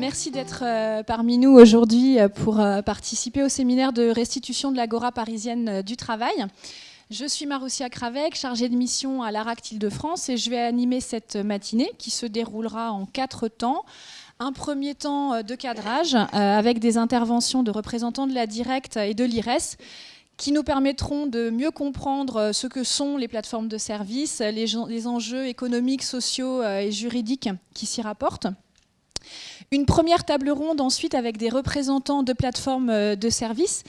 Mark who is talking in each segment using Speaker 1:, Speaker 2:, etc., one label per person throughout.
Speaker 1: Merci d'être parmi nous aujourd'hui pour participer au séminaire de restitution de l'Agora parisienne du travail. Je suis Maroussia Kravec, chargée de mission à l'ARACT Île-de-France et je vais animer cette matinée qui se déroulera en 4 temps. Un premier temps de cadrage avec des interventions de représentants de la Direcct et de l'IRES qui nous permettront de mieux comprendre ce que sont les plateformes de services, les enjeux économiques, sociaux et juridiques qui s'y rapportent. Une première table ronde ensuite avec des représentants de plateformes de services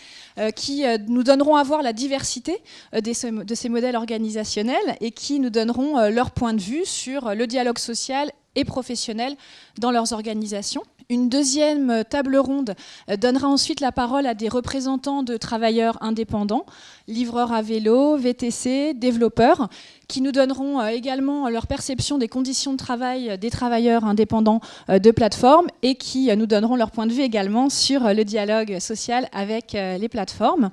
Speaker 1: qui nous donneront à voir la diversité de ces modèles organisationnels et qui nous donneront leur point de vue sur le dialogue social et professionnel dans leurs organisations. Une deuxième table ronde donnera ensuite la parole à des représentants de travailleurs indépendants, livreurs à vélo, VTC, développeurs, qui nous donneront également leur perception des conditions de travail des travailleurs indépendants de plateformes et qui nous donneront leur point de vue également sur le dialogue social avec les plateformes.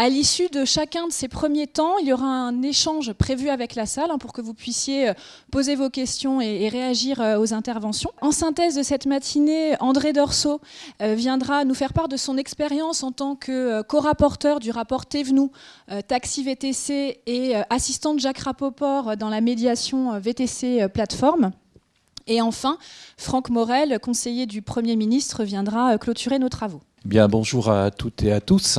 Speaker 1: À l'issue de chacun de ces premiers temps, il y aura un échange prévu avec la salle pour que vous puissiez poser vos questions et réagir aux interventions. En synthèse de cette matinée, André Dorso viendra nous faire part de son expérience en tant que co-rapporteur du rapport Thévenoud, Taxi VTC et assistante Jacques Rapoport dans la médiation VTC plateforme. Et enfin, Franck Morel, conseiller du Premier ministre, viendra clôturer nos travaux.
Speaker 2: Bien, bonjour à toutes et à tous.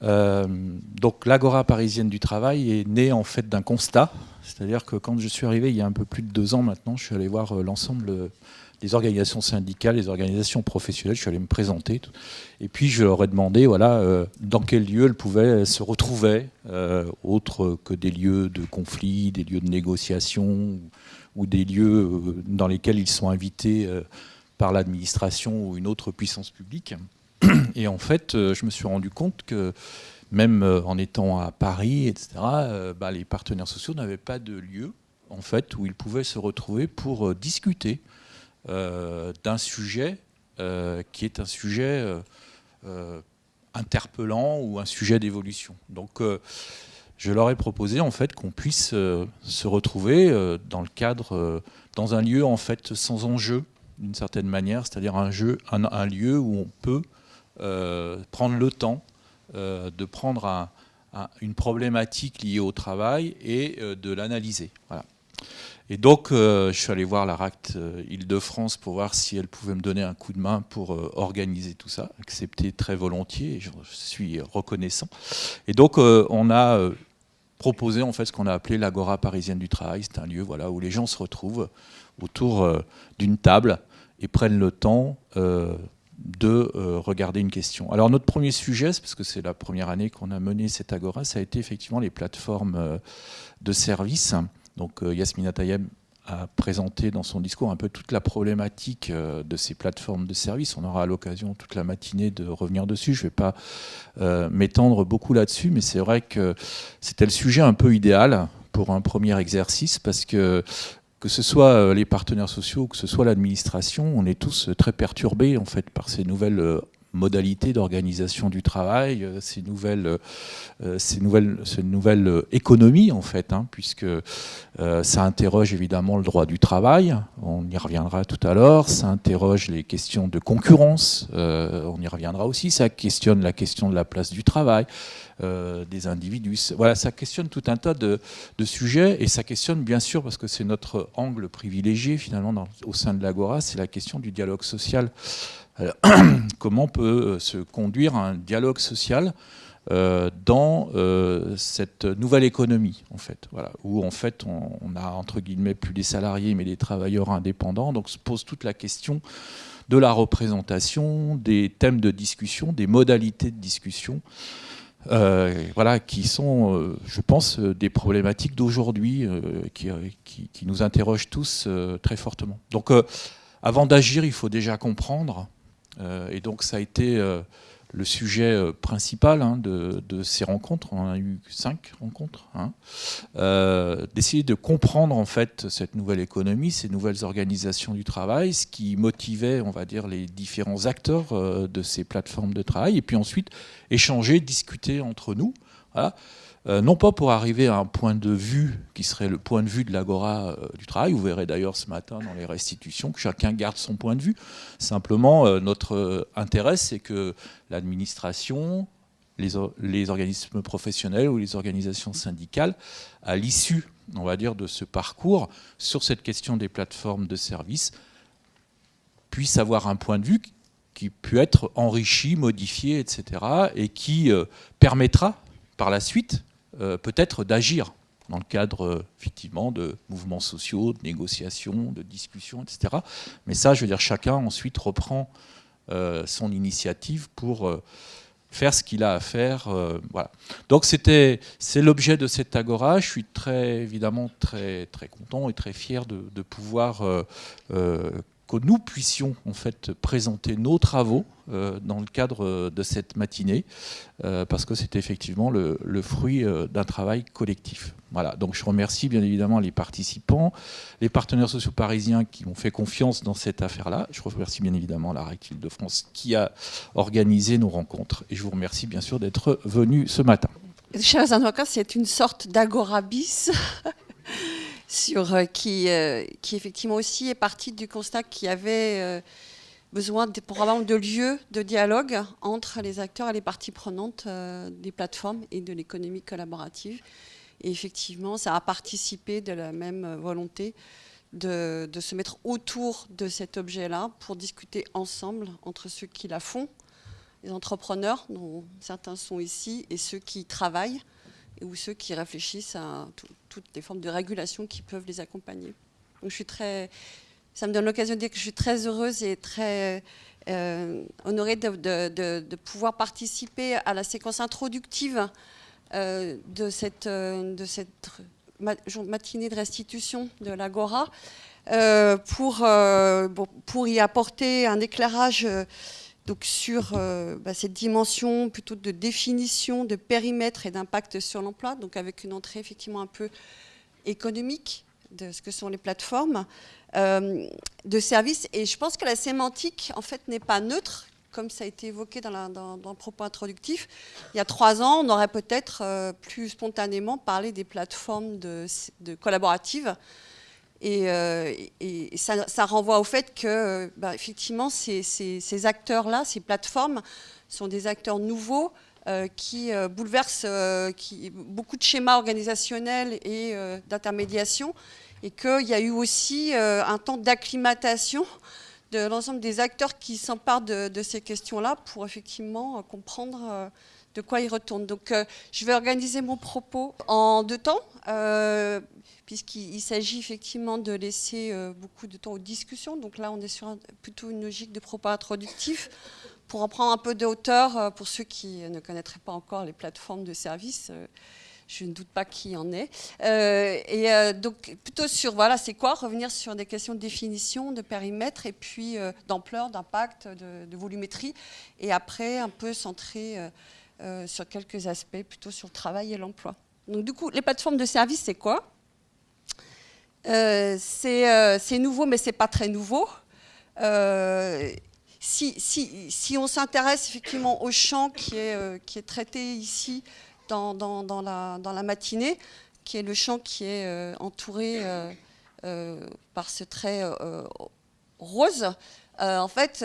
Speaker 2: Donc l'Agora parisienne du travail est née en fait d'un constat, c'est-à-dire que quand je suis arrivé il y a un peu plus de 2 ans maintenant, je suis allé voir l'ensemble des organisations syndicales, des organisations professionnelles, je suis allé me présenter et puis je leur ai demandé dans quel lieu elles pouvaient se retrouver, autre que des lieux de conflit, des lieux de négociation ou des lieux dans lesquels ils sont invités par l'administration ou une autre puissance publique. Et en fait, je me suis rendu compte que même en étant à Paris, etc., les partenaires sociaux n'avaient pas de lieu en fait, où ils pouvaient se retrouver pour discuter d'un sujet qui est un sujet interpellant ou un sujet d'évolution. Donc je leur ai proposé en fait, qu'on puisse se retrouver dans le cadre, dans un lieu en fait, sans enjeu, d'une certaine manière, c'est-à-dire un lieu où on peut prendre le temps de prendre une problématique liée au travail et de l'analyser. Voilà. Et donc, je suis allé voir l'ARACT Île-de-France pour voir si elle pouvait me donner un coup de main pour organiser tout ça, accepté très volontiers, et je suis reconnaissant. Et donc, on a proposé en fait ce qu'on a appelé l'Agora parisienne du travail. C'est un lieu où les gens se retrouvent autour d'une table et prennent le temps de regarder une question. Alors notre premier sujet, c'est parce que c'est la première année qu'on a mené cette Agora, ça a été effectivement les plateformes de services. Donc Yasmina Tayeb a présenté dans son discours un peu toute la problématique de ces plateformes de services. On aura l'occasion toute la matinée de revenir dessus. Je ne vais pas m'étendre beaucoup là-dessus, mais c'est vrai que c'était le sujet un peu idéal pour un premier exercice parce que ce soit les partenaires sociaux, que ce soit l'administration, on est tous très perturbés en fait par ces nouvelles modalités d'organisation du travail, ces nouvelles économies en fait, puisque ça interroge évidemment le droit du travail, on y reviendra tout à l'heure, ça interroge les questions de concurrence, on y reviendra aussi, ça questionne la question de la place du travail, des individus. Voilà, ça questionne tout un tas de sujets et ça questionne bien sûr, parce que c'est notre angle privilégié finalement au sein de l'Agora, c'est la question du dialogue social. Alors, comment peut se conduire un dialogue social dans cette nouvelle économie en fait, où en fait on a entre guillemets plus des salariés mais des travailleurs indépendants, donc se pose toute la question de la représentation, des thèmes de discussion, des modalités de discussion. Qui sont, je pense, des problématiques d'aujourd'hui qui nous interrogent tous très fortement. Donc, avant d'agir, il faut déjà comprendre. Et donc, ça a été le sujet principal de ces rencontres. On en a eu 5 rencontres. D'essayer de comprendre, en fait, cette nouvelle économie, ces nouvelles organisations du travail, ce qui motivait, on va dire, les différents acteurs de ces plateformes de travail. Et puis ensuite, échanger, discuter entre nous Voilà. Non pas pour arriver à un point de vue qui serait le point de vue de l'Agora du travail. Vous verrez d'ailleurs ce matin dans les restitutions que chacun garde son point de vue. Simplement, notre intérêt, c'est que l'administration, les organismes professionnels ou les organisations syndicales, à l'issue, on va dire, de ce parcours sur cette question des plateformes de services, puissent avoir un point de vue qui peut être enrichi, modifié, etc., et qui permettra par la suite peut-être d'agir dans le cadre effectivement de mouvements sociaux, de négociations, de discussions, etc. Mais ça, je veux dire, chacun ensuite reprend son initiative pour faire ce qu'il a à faire. Voilà. Donc c'est l'objet de cette agora. Je suis évidemment très content et très fier de pouvoir que nous puissions en fait présenter nos travaux dans le cadre de cette matinée, parce que c'est effectivement le fruit d'un travail collectif. Voilà, donc je remercie bien évidemment les participants, les partenaires sociaux parisiens qui m'ont fait confiance dans cette affaire-là. Je remercie bien évidemment la RAC Île-de-France qui a organisé nos rencontres. Et je vous remercie bien sûr d'être venus ce matin.
Speaker 3: Chers avocats, c'est une sorte d'agora bis qui effectivement aussi est partie du constat qu'il y avait besoin probablement de lieux de dialogue entre les acteurs et les parties prenantes des plateformes et de l'économie collaborative. Et effectivement, ça a participé de la même volonté de se mettre autour de cet objet-là pour discuter ensemble entre ceux qui la font, les entrepreneurs, dont certains sont ici, et ceux qui travaillent, ou ceux qui réfléchissent à toutes les formes de régulation qui peuvent les accompagner. Donc ça me donne l'occasion de dire que je suis très heureuse et très honorée de pouvoir participer à la séquence introductive de cette matinée de restitution de l'Agora pour y apporter un éclairage donc sur cette dimension plutôt de définition, de périmètre et d'impact sur l'emploi, donc avec une entrée effectivement un peu économique de ce que sont les plateformes de services. Et je pense que la sémantique, en fait, n'est pas neutre, comme ça a été évoqué dans le propos introductif. Il y a 3 ans, on aurait peut-être plus spontanément parlé des plateformes de collaboratives. Et ça renvoie au fait que, effectivement, ces acteurs-là, ces plateformes, sont des acteurs nouveaux qui bouleversent beaucoup de schémas organisationnels et d'intermédiation, et qu'il y a eu aussi un temps d'acclimatation de l'ensemble des acteurs qui s'emparent de ces questions-là pour effectivement comprendre de quoi ils retournent. Donc, je vais organiser mon propos en 2 temps. Puisqu'il s'agit effectivement de laisser beaucoup de temps aux discussions. Donc là, on est sur plutôt une logique de propos introductif pour en prendre un peu de hauteur pour ceux qui ne connaîtraient pas encore les plateformes de services. Je ne doute pas qu'il y en ait. Donc plutôt sur, voilà, c'est quoi, revenir sur des questions de définition, de périmètre, et puis d'ampleur, d'impact, de volumétrie, et après un peu centré sur quelques aspects, plutôt sur le travail et l'emploi. Donc du coup, les plateformes de services, c'est quoi ? C'est nouveau, mais c'est pas très nouveau. Si on s'intéresse effectivement au champ qui est traité ici dans la matinée, qui est le champ qui est entouré par ce trait rose, en fait,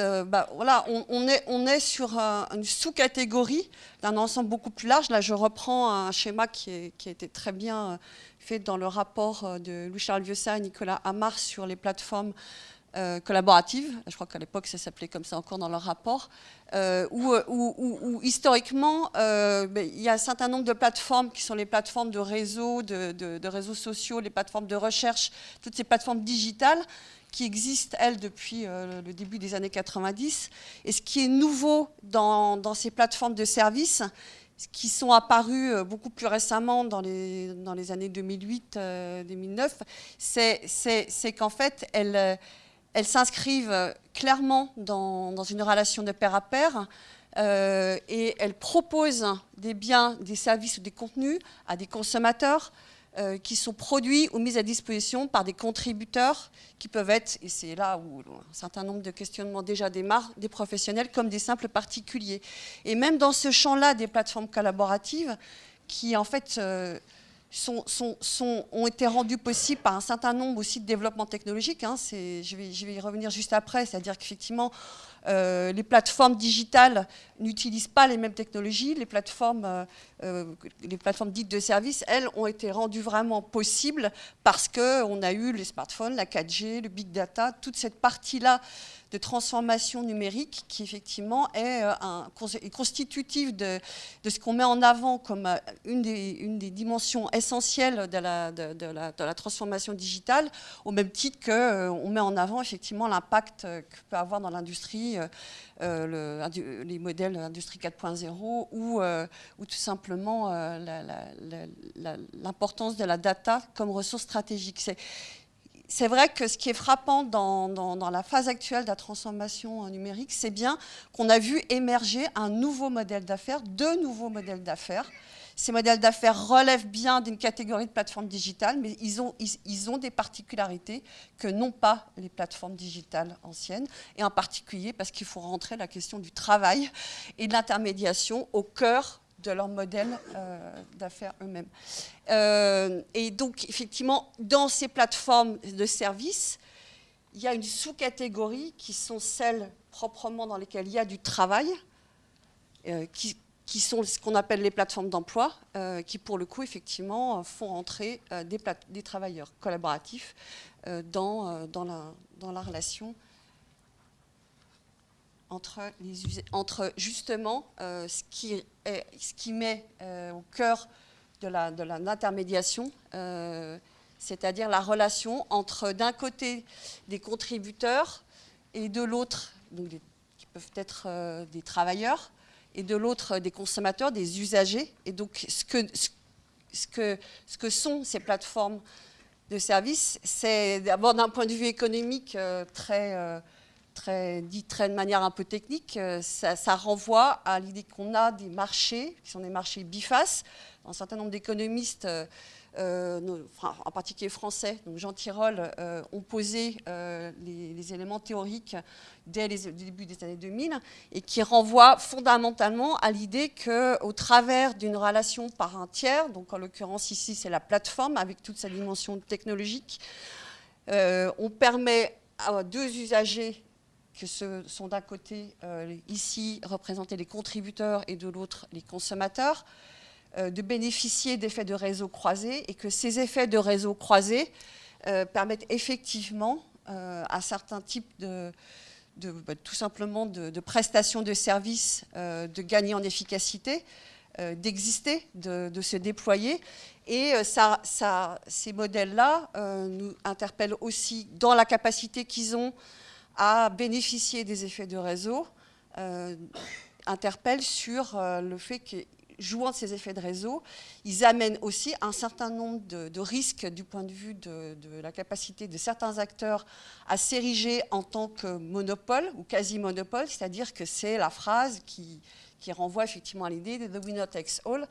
Speaker 3: voilà, on est sur une sous-catégorie d'un ensemble beaucoup plus large. Là, je reprends un schéma qui a été très bien fait dans le rapport de Louis-Charles Vieussat et Nicolas Amar sur les plateformes collaboratives. Je crois qu'à l'époque, ça s'appelait comme ça encore dans leur rapport, où historiquement, il y a un certain nombre de plateformes qui sont les plateformes de réseaux, de réseaux sociaux, les plateformes de recherche, toutes ces plateformes digitales qui existent, elles, depuis le début des années 90. Et ce qui est nouveau dans ces plateformes de services, qui sont apparues beaucoup plus récemment dans les années 2008-2009, c'est qu'en fait, elles s'inscrivent clairement dans une relation de pair à pair et elles proposent des biens, des services ou des contenus à des consommateurs qui sont produits ou mis à disposition par des contributeurs qui peuvent être, et c'est là où un certain nombre de questionnements déjà démarrent, des professionnels comme des simples particuliers. Et même dans ce champ-là des plateformes collaboratives, qui en fait ont été rendus possibles par un certain nombre aussi de développements technologiques. Je vais y revenir juste après, c'est-à-dire qu'effectivement, les plateformes digitales n'utilisent pas les mêmes technologies. Les plateformes dites de services, elles, ont été rendues vraiment possibles parce qu'on a eu les smartphones, la 4G, le big data, toute cette partie-là de transformation numérique qui effectivement est constitutive de ce qu'on met en avant comme une des dimensions essentielles de la transformation digitale, au même titre qu'on met en avant effectivement l'impact que peut avoir dans l'industrie les modèles Industrie 4.0 ou tout simplement l'importance de la data comme ressource stratégique. C'est vrai que ce qui est frappant dans la phase actuelle de la transformation numérique, c'est bien qu'on a vu émerger un nouveau modèle d'affaires, deux nouveaux modèles d'affaires. Ces modèles d'affaires relèvent bien d'une catégorie de plateformes digitales, mais ils ont des particularités que n'ont pas les plateformes digitales anciennes, et en particulier parce qu'il faut rentrer la question du travail et de l'intermédiation au cœur de leur modèle d'affaires eux-mêmes. Et donc, effectivement, dans ces plateformes de services, il y a une sous-catégorie qui sont celles proprement dans lesquelles il y a du travail, qui sont ce qu'on appelle les plateformes d'emploi, qui, pour le coup, effectivement, font entrer des travailleurs collaboratifs dans la relation entre justement ce qui met au cœur de l'intermédiation, c'est-à-dire la relation entre d'un côté des contributeurs et de l'autre, qui peuvent être des travailleurs, et de l'autre des consommateurs, des usagers. Et donc ce que sont ces plateformes de services, c'est d'abord d'un point de vue économique dit de manière un peu technique, ça renvoie à l'idée qu'on a des marchés, qui sont des marchés bifaces. Un certain nombre d'économistes, en particulier français, donc Jean Tirole, ont posé les éléments théoriques dès le début des années 2000, et qui renvoient fondamentalement à l'idée qu'au travers d'une relation par un tiers, donc en l'occurrence ici c'est la plateforme avec toute sa dimension technologique, on permet à deux usagers, que ce sont d'un côté, ici, représentés les contributeurs et de l'autre, les consommateurs, de bénéficier d'effets de réseau croisés, et que ces effets de réseau croisés permettent effectivement à certains types tout simplement de prestations de services de gagner en efficacité, d'exister, de se déployer. Et ces modèles-là nous interpellent aussi dans la capacité qu'ils ont à bénéficier des effets de réseau, interpellent sur le fait que, jouant de ces effets de réseau, ils amènent aussi un certain nombre de risques du point de vue de la capacité de certains acteurs à s'ériger en tant que monopole ou quasi-monopole, c'est-à-dire que c'est la phrase qui renvoie effectivement à l'idée de « the winner takes all »,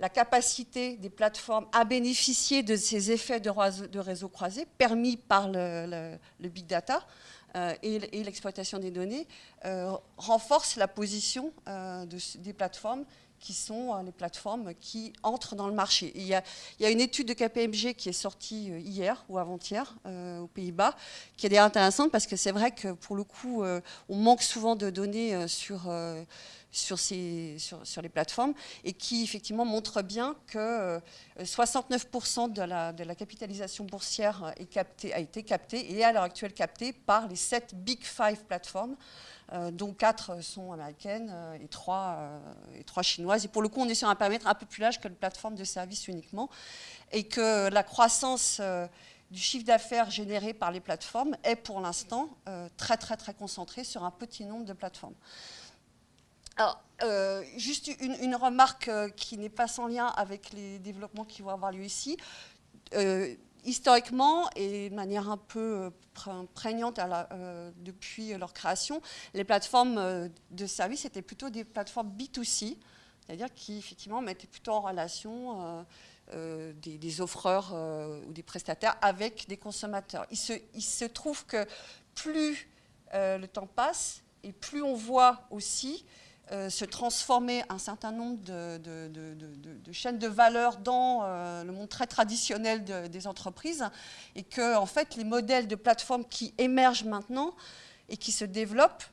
Speaker 3: la capacité des plateformes à bénéficier de ces effets de réseau croisé permis par le big data, et l'exploitation des données renforce la position des plateformes qui sont les plateformes qui entrent dans le marché. Il y a une étude de KPMG qui est sortie hier ou avant-hier aux Pays-Bas, qui est intéressante parce que c'est vrai que pour le coup, on manque souvent de données sur les plateformes, et qui effectivement montre bien que 69% de la capitalisation boursière a été captée et est à l'heure actuelle captée par les 7 Big Five plateformes, dont 4 sont américaines et 3 chinoises. Et pour le coup, on est sur un périmètre un peu plus large que les plateformes de services uniquement, et que la croissance du chiffre d'affaires généré par les plateformes est pour l'instant très, très, très concentrée sur un petit nombre de plateformes. Alors, juste une remarque qui n'est pas sans lien avec les développements qui vont avoir lieu ici. Historiquement, et de manière un peu prégnante depuis leur création, les plateformes de services étaient plutôt des plateformes B2C, c'est-à-dire qui effectivement mettaient plutôt en relation des offreurs ou des prestataires avec des consommateurs. Il se trouve que plus le temps passe, et plus on voit aussi se transformer un certain nombre de chaînes de valeur dans le monde très traditionnel des entreprises, et que en fait, les modèles de plateformes qui émergent maintenant et qui se développent,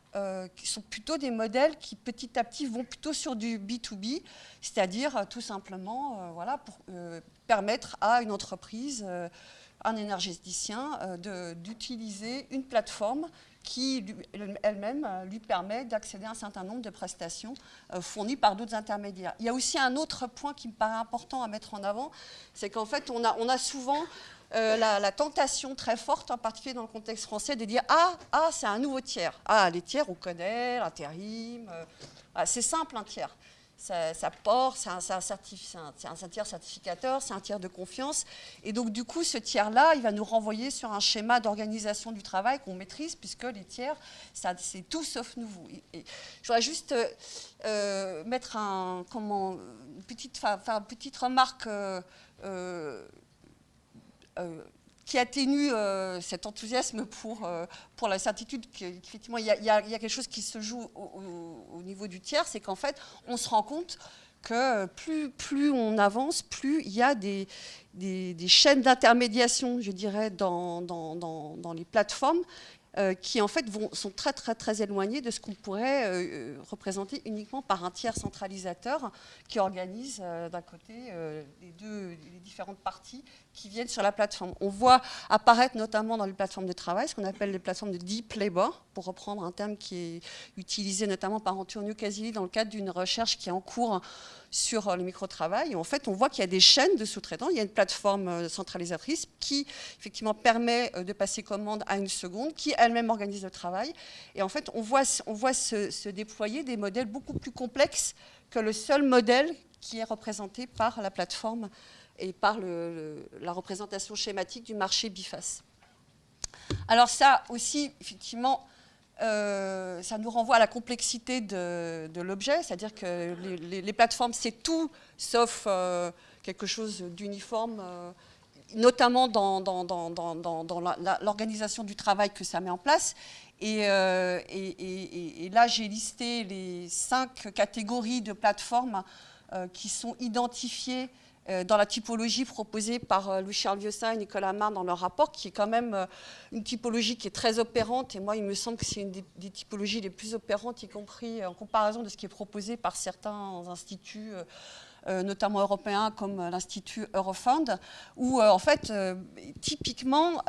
Speaker 3: qui sont plutôt des modèles qui petit à petit vont plutôt sur du B2B, c'est-à-dire tout simplement voilà, pour permettre à une entreprise, un énergéticien, d'utiliser une plateforme qui elle-même lui permet d'accéder à un certain nombre de prestations fournies par d'autres intermédiaires. Il y a aussi un autre point qui me paraît important à mettre en avant, c'est qu'en fait on a souvent la tentation très forte, en particulier dans le contexte français, de dire « Ah, c'est un nouveau tiers. Ah, les tiers, on connaît, l'intérim. C'est simple, un tiers. Ça porte, c'est un tiers certificateur, c'est un tiers de confiance. Et donc, du coup, ce tiers-là, il va nous renvoyer sur un schéma d'organisation du travail qu'on maîtrise, puisque les tiers, c'est tout sauf nouveau. Et je voudrais juste mettre une petite remarque qui atténue cet enthousiasme pour la certitude qu'effectivement il y a quelque chose qui se joue au niveau du tiers, c'est qu'en fait on se rend compte que plus on avance, plus il y a des chaînes d'intermédiation, je dirais, dans les plateformes qui en fait sont très très très éloignées de ce qu'on pourrait représenter uniquement par un tiers centralisateur qui organise d'un côté les différentes parties qui viennent sur la plateforme. On voit apparaître notamment dans les plateformes de travail ce qu'on appelle les plateformes de deep labor, pour reprendre un terme qui est utilisé notamment par Antonio Casilli dans le cadre d'une recherche qui est en cours sur le micro-travail. Et en fait, on voit qu'il y a des chaînes de sous-traitants. Il y a une plateforme centralisatrice qui, effectivement, permet de passer commande à une seconde, qui elle-même organise le travail. Et en fait, on voit se déployer des modèles beaucoup plus complexes que le seul modèle qui est représenté par la plateforme et par la représentation schématique du marché biface. Alors ça aussi, effectivement, ça nous renvoie à la complexité de l'objet, c'est-à-dire que les plateformes, c'est tout sauf quelque chose d'uniforme, notamment dans l'organisation du travail que ça met en place. Et là, j'ai listé les 5 catégories de plateformes qui sont identifiées dans la typologie proposée par Louis-Charles Vieussat et Nicolas Marne dans leur rapport, qui est quand même une typologie qui est très opérante. Et moi, il me semble que c'est une des typologies les plus opérantes, y compris en comparaison de ce qui est proposé par certains instituts, notamment européens, comme l'Institut Eurofound, où, en fait, typiquement,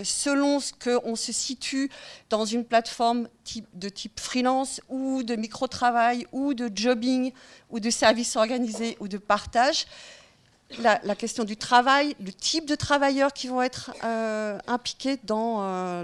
Speaker 3: selon ce qu'on se situe dans une plateforme de type freelance, ou de micro-travail, ou de jobbing, ou de services organisés, ou de partage, la question du travail, le type de travailleurs qui vont être impliqués dans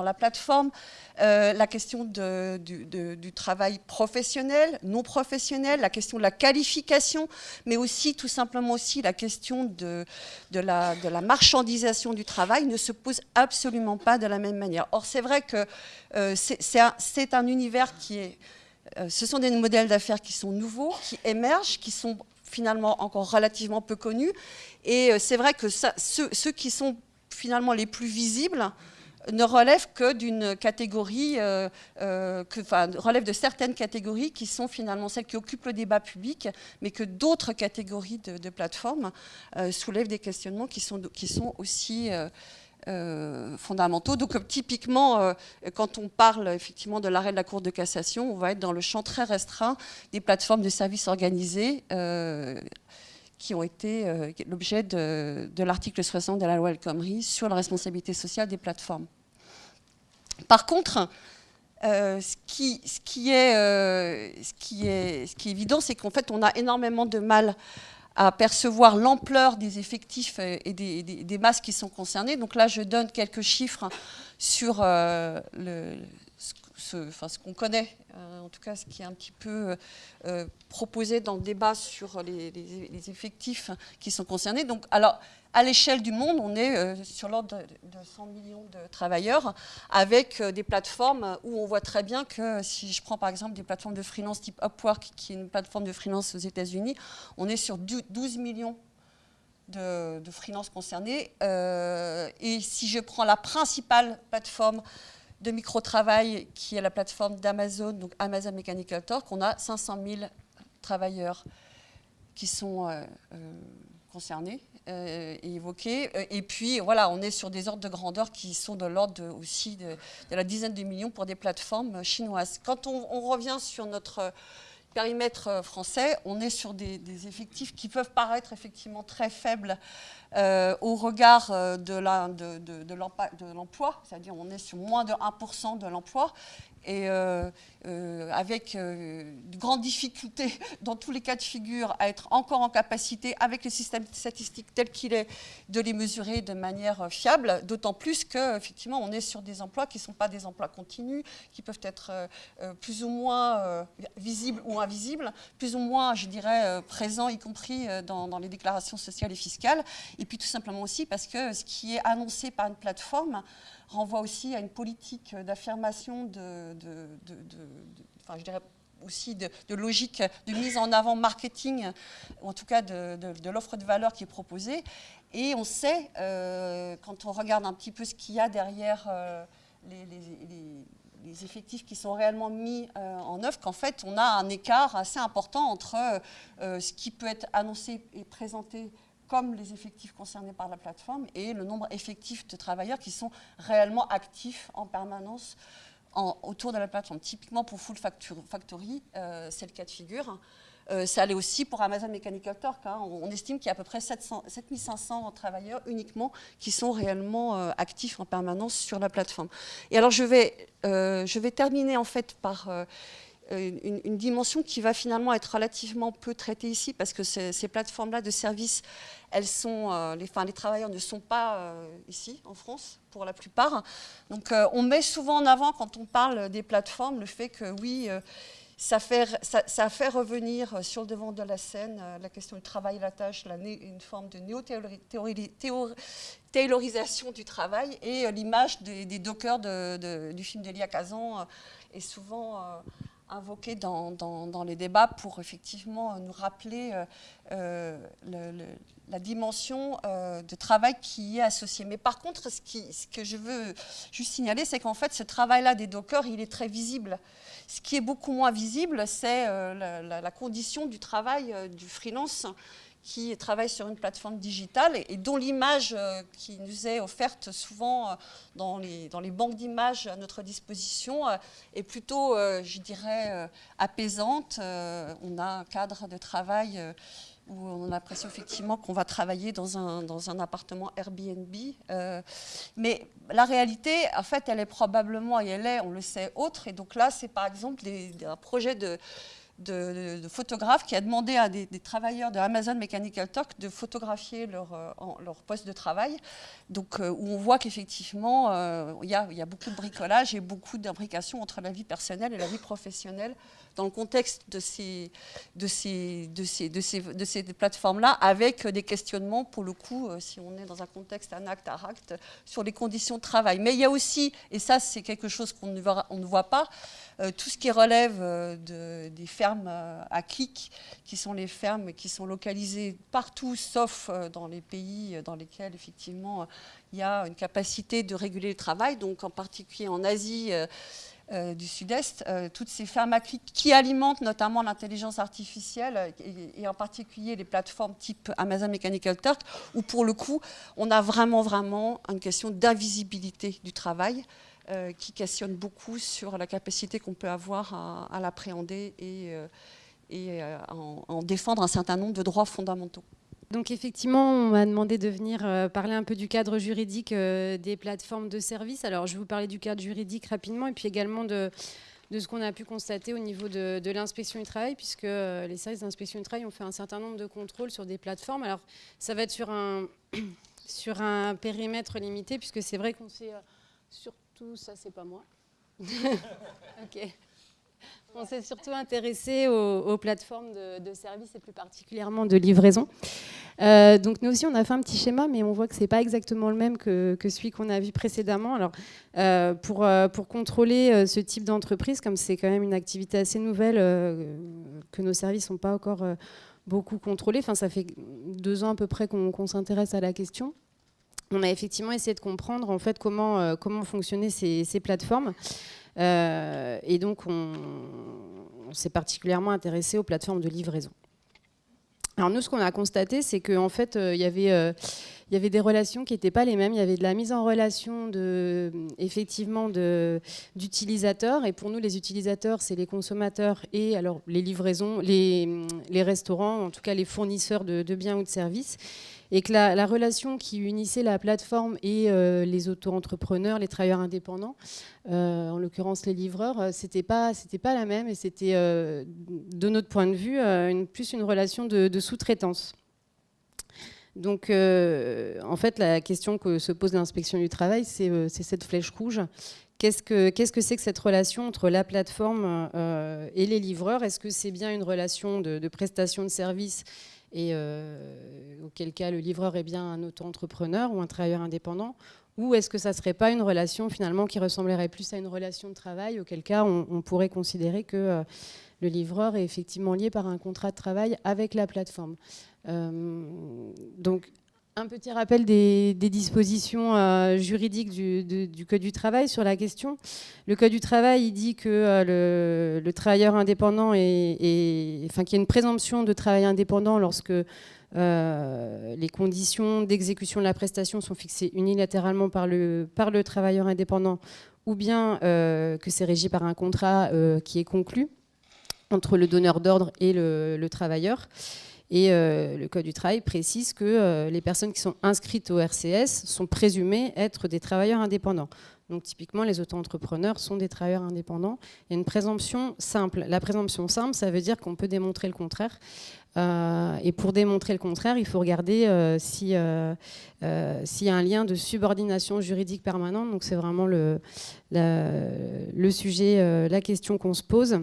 Speaker 3: la plateforme, la question du travail professionnel, non professionnel, la question de la qualification, mais aussi tout simplement aussi la question de la marchandisation du travail ne se pose absolument pas de la même manière. Or, c'est vrai que c'est un univers qui est... ce sont des modèles d'affaires qui sont nouveaux, qui émergent, qui sont finalement encore relativement peu connus. Et c'est vrai que ceux qui sont finalement les plus visibles ne relèvent que d'une catégorie, relèvent de certaines catégories qui sont finalement celles qui occupent le débat public, mais que d'autres catégories de plateformes soulèvent des questionnements qui sont aussi fondamentaux. Donc typiquement, quand on parle effectivement de l'arrêt de la Cour de cassation, on va être dans le champ très restreint des plateformes de services organisés qui ont été l'objet de l'article 60 de la loi El Khomri sur la responsabilité sociale des plateformes. Par contre, ce qui est évident, c'est qu'en fait, on a énormément de mal à percevoir l'ampleur des effectifs et des masses qui sont concernées. Donc là, je donne quelques chiffres sur ce qu'on connaît, en tout cas ce qui est un petit peu proposé dans le débat sur les effectifs qui sont concernés. Donc, alors, à l'échelle du monde, on est sur l'ordre de 100 millions de travailleurs, avec des plateformes où on voit très bien que, si je prends par exemple des plateformes de freelance type Upwork, qui est une plateforme de freelance aux États-Unis, on est sur 12 millions de freelance concernés. Et si je prends la principale plateforme de micro-travail, qui est la plateforme d'Amazon, donc Amazon Mechanical Turk, on a 500 000 travailleurs qui sont concernés et évoqués. Et puis, voilà, on est sur des ordres de grandeur qui sont de l'ordre aussi de la dizaine de millions pour des plateformes chinoises. Quand on revient sur notre périmètre français, on est sur des effectifs qui peuvent paraître effectivement très faibles au regard de l'emploi, c'est-à-dire on est sur moins de 1% de l'emploi, et avec de grandes difficultés dans tous les cas de figure à être encore en capacité, avec le système statistique tel qu'il est, de les mesurer de manière fiable, d'autant plus qu'effectivement on est sur des emplois qui ne sont pas des emplois continus, qui peuvent être plus ou moins visibles ou invisibles, plus ou moins, je dirais, présents, y compris dans les déclarations sociales et fiscales, et puis tout simplement aussi parce que ce qui est annoncé par une plateforme renvoie aussi à une politique d'affirmation enfin, je dirais aussi de logique de mise en avant marketing, ou en tout cas de l'offre de valeur qui est proposée. Et on sait, quand on regarde un petit peu ce qu'il y a derrière les effectifs qui sont réellement mis en œuvre, qu'en fait, on a un écart assez important entre ce qui peut être annoncé et présenté comme les effectifs concernés par la plateforme et le nombre effectif de travailleurs qui sont réellement actifs en permanence autour de la plateforme. Typiquement pour Full Factory, c'est le cas de figure. Ça l'est aussi pour Amazon Mechanical Turk. On estime qu'il y a à peu près 7500 travailleurs uniquement qui sont réellement actifs en permanence sur la plateforme. Et alors je vais terminer en fait par une dimension qui va finalement être relativement peu traitée ici, parce que ces plateformes-là de services, elles sont, les travailleurs ne sont pas ici en France pour la plupart. Donc on met souvent en avant, quand on parle des plateformes, le fait que oui, ça fait revenir sur le devant de la scène la question du travail à la tâche, une forme de néo-taylorisation du travail, et l'image des dockers du film d'Elia Kazan est souvent invoquée dans les débats pour effectivement nous rappeler la dimension de travail qui y est associée. Mais par contre, ce que je veux juste signaler, c'est qu'en fait, ce travail-là des dockers, il est très visible. Ce qui est beaucoup moins visible, c'est la condition du travail du freelance qui travaille sur une plateforme digitale et dont l'image qui nous est offerte souvent dans les banques d'images à notre disposition est plutôt, je dirais, apaisante. On a un cadre de travail où on a l'impression effectivement qu'on va travailler dans un appartement Airbnb. Mais la réalité, en fait, elle est probablement, et elle est, on le sait, autre. Et donc là, c'est par exemple un projet de photographe qui a demandé à des travailleurs de Amazon Mechanical Turk de photographier leur poste de travail. Donc, où on voit qu'effectivement, il y a beaucoup de bricolage et beaucoup d'imbrication entre la vie personnelle et la vie professionnelle dans le contexte de ces plateformes-là, avec des questionnements, pour le coup, si on est dans un contexte un acte à acte, sur les conditions de travail. Mais il y a aussi, et ça c'est quelque chose qu'on ne voit pas, tout ce qui relève des fermes à clic, qui sont les fermes qui sont localisées partout, sauf dans les pays dans lesquels, effectivement, il y a une capacité de réguler le travail, donc en particulier en Asie du Sud-Est, toutes ces fermes à clic qui alimentent notamment l'intelligence artificielle et en particulier les plateformes type Amazon Mechanical Turk, où pour le coup, on a vraiment une question d'invisibilité du travail qui questionne beaucoup sur la capacité qu'on peut avoir à l'appréhender et en défendre un certain nombre de droits fondamentaux.
Speaker 4: Donc effectivement, on m'a demandé de venir parler un peu du cadre juridique des plateformes de services. Alors je vais vous parler du cadre juridique rapidement et puis également de ce qu'on a pu constater au niveau de l'inspection du travail, puisque les services d'inspection du travail ont fait un certain nombre de contrôles sur des plateformes. Alors ça va être sur un périmètre limité, puisque c'est vrai qu'on s'est surtout... Ça, c'est pas moi. Ok. On s'est surtout intéressé aux plateformes de services et plus particulièrement de livraison. Donc nous aussi, on a fait un petit schéma, mais on voit que ce n'est pas exactement le même que celui qu'on a vu précédemment. Alors, pour contrôler ce type d'entreprise, comme c'est quand même une activité assez nouvelle, que nos services n'ont pas encore beaucoup contrôlé, enfin, ça fait 2 ans à peu près qu'on s'intéresse à la question. on a effectivement essayé de comprendre en fait comment fonctionnaient ces plateformes. Et donc, on s'est particulièrement intéressé aux plateformes de livraison. Alors nous, ce qu'on a constaté, c'est qu'en fait, il y avait des relations qui n'étaient pas les mêmes. Il y avait de la mise en relation d'utilisateurs. Et pour nous, les utilisateurs, c'est les consommateurs et alors les livraisons, les restaurants, en tout cas les fournisseurs de biens ou de services. Et que la relation qui unissait la plateforme et les auto-entrepreneurs, les travailleurs indépendants, en l'occurrence les livreurs, c'était pas la même, et c'était, de notre point de vue, plus une relation de sous-traitance. Donc, en fait, la question que se pose l'inspection du travail, c'est cette flèche rouge. Qu'est-ce que c'est que cette relation entre la plateforme et les livreurs? Est-ce que c'est bien une relation de prestation de services, et auquel cas le livreur est bien un auto-entrepreneur ou un travailleur indépendant, ou est-ce que ça ne serait pas une relation finalement qui ressemblerait plus à une relation de travail, auquel cas on pourrait considérer que le livreur est effectivement lié par un contrat de travail avec la plateforme. Donc, un petit rappel des dispositions juridiques du Code du travail sur la question. Le Code du travail, il dit que le travailleur indépendant qu'il y a une présomption de travail indépendant lorsque les conditions d'exécution de la prestation sont fixées unilatéralement par le travailleur indépendant, ou bien que c'est régi par un contrat qui est conclu entre le donneur d'ordre et le travailleur. Et le Code du travail précise que les personnes qui sont inscrites au RCS sont présumées être des travailleurs indépendants. Donc typiquement, les auto-entrepreneurs sont des travailleurs indépendants. Il y a une présomption simple. La présomption simple, ça veut dire qu'on peut démontrer le contraire. Et pour démontrer le contraire, il faut regarder s'il y a un lien de subordination juridique permanente. Donc c'est vraiment le sujet, la question qu'on se pose.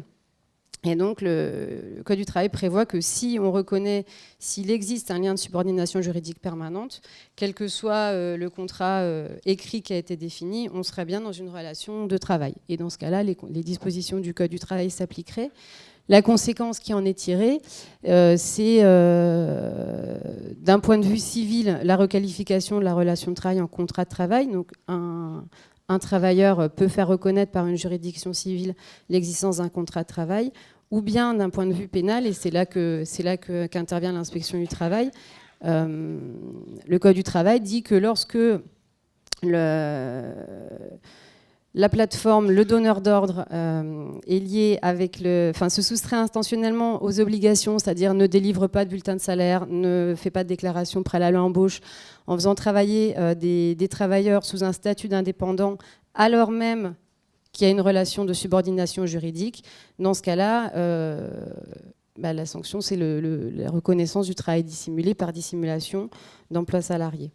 Speaker 4: Et donc, le Code du travail prévoit que si on reconnaît, s'il existe un lien de subordination juridique permanente, quel que soit le contrat écrit qui a été défini, on serait bien dans une relation de travail. Et dans ce cas-là, les dispositions du Code du travail s'appliqueraient. La conséquence qui en est tirée, c'est, d'un point de vue civil, la requalification de la relation de travail en contrat de travail. Donc, un travailleur peut faire reconnaître par une juridiction civile l'existence d'un contrat de travail, ou bien d'un point de vue pénal, et c'est là qu'intervient l'inspection du travail. Le Code du travail dit que lorsque la plateforme, le donneur d'ordre est lié avec se soustrait intentionnellement aux obligations, c'est-à-dire ne délivre pas de bulletin de salaire, ne fait pas de déclaration préalable à l'embauche, en faisant travailler des travailleurs sous un statut d'indépendant, alors même qu'il y a une relation de subordination juridique. Dans ce cas-là, la sanction, c'est la reconnaissance du travail dissimulé par dissimulation d'emploi salarié.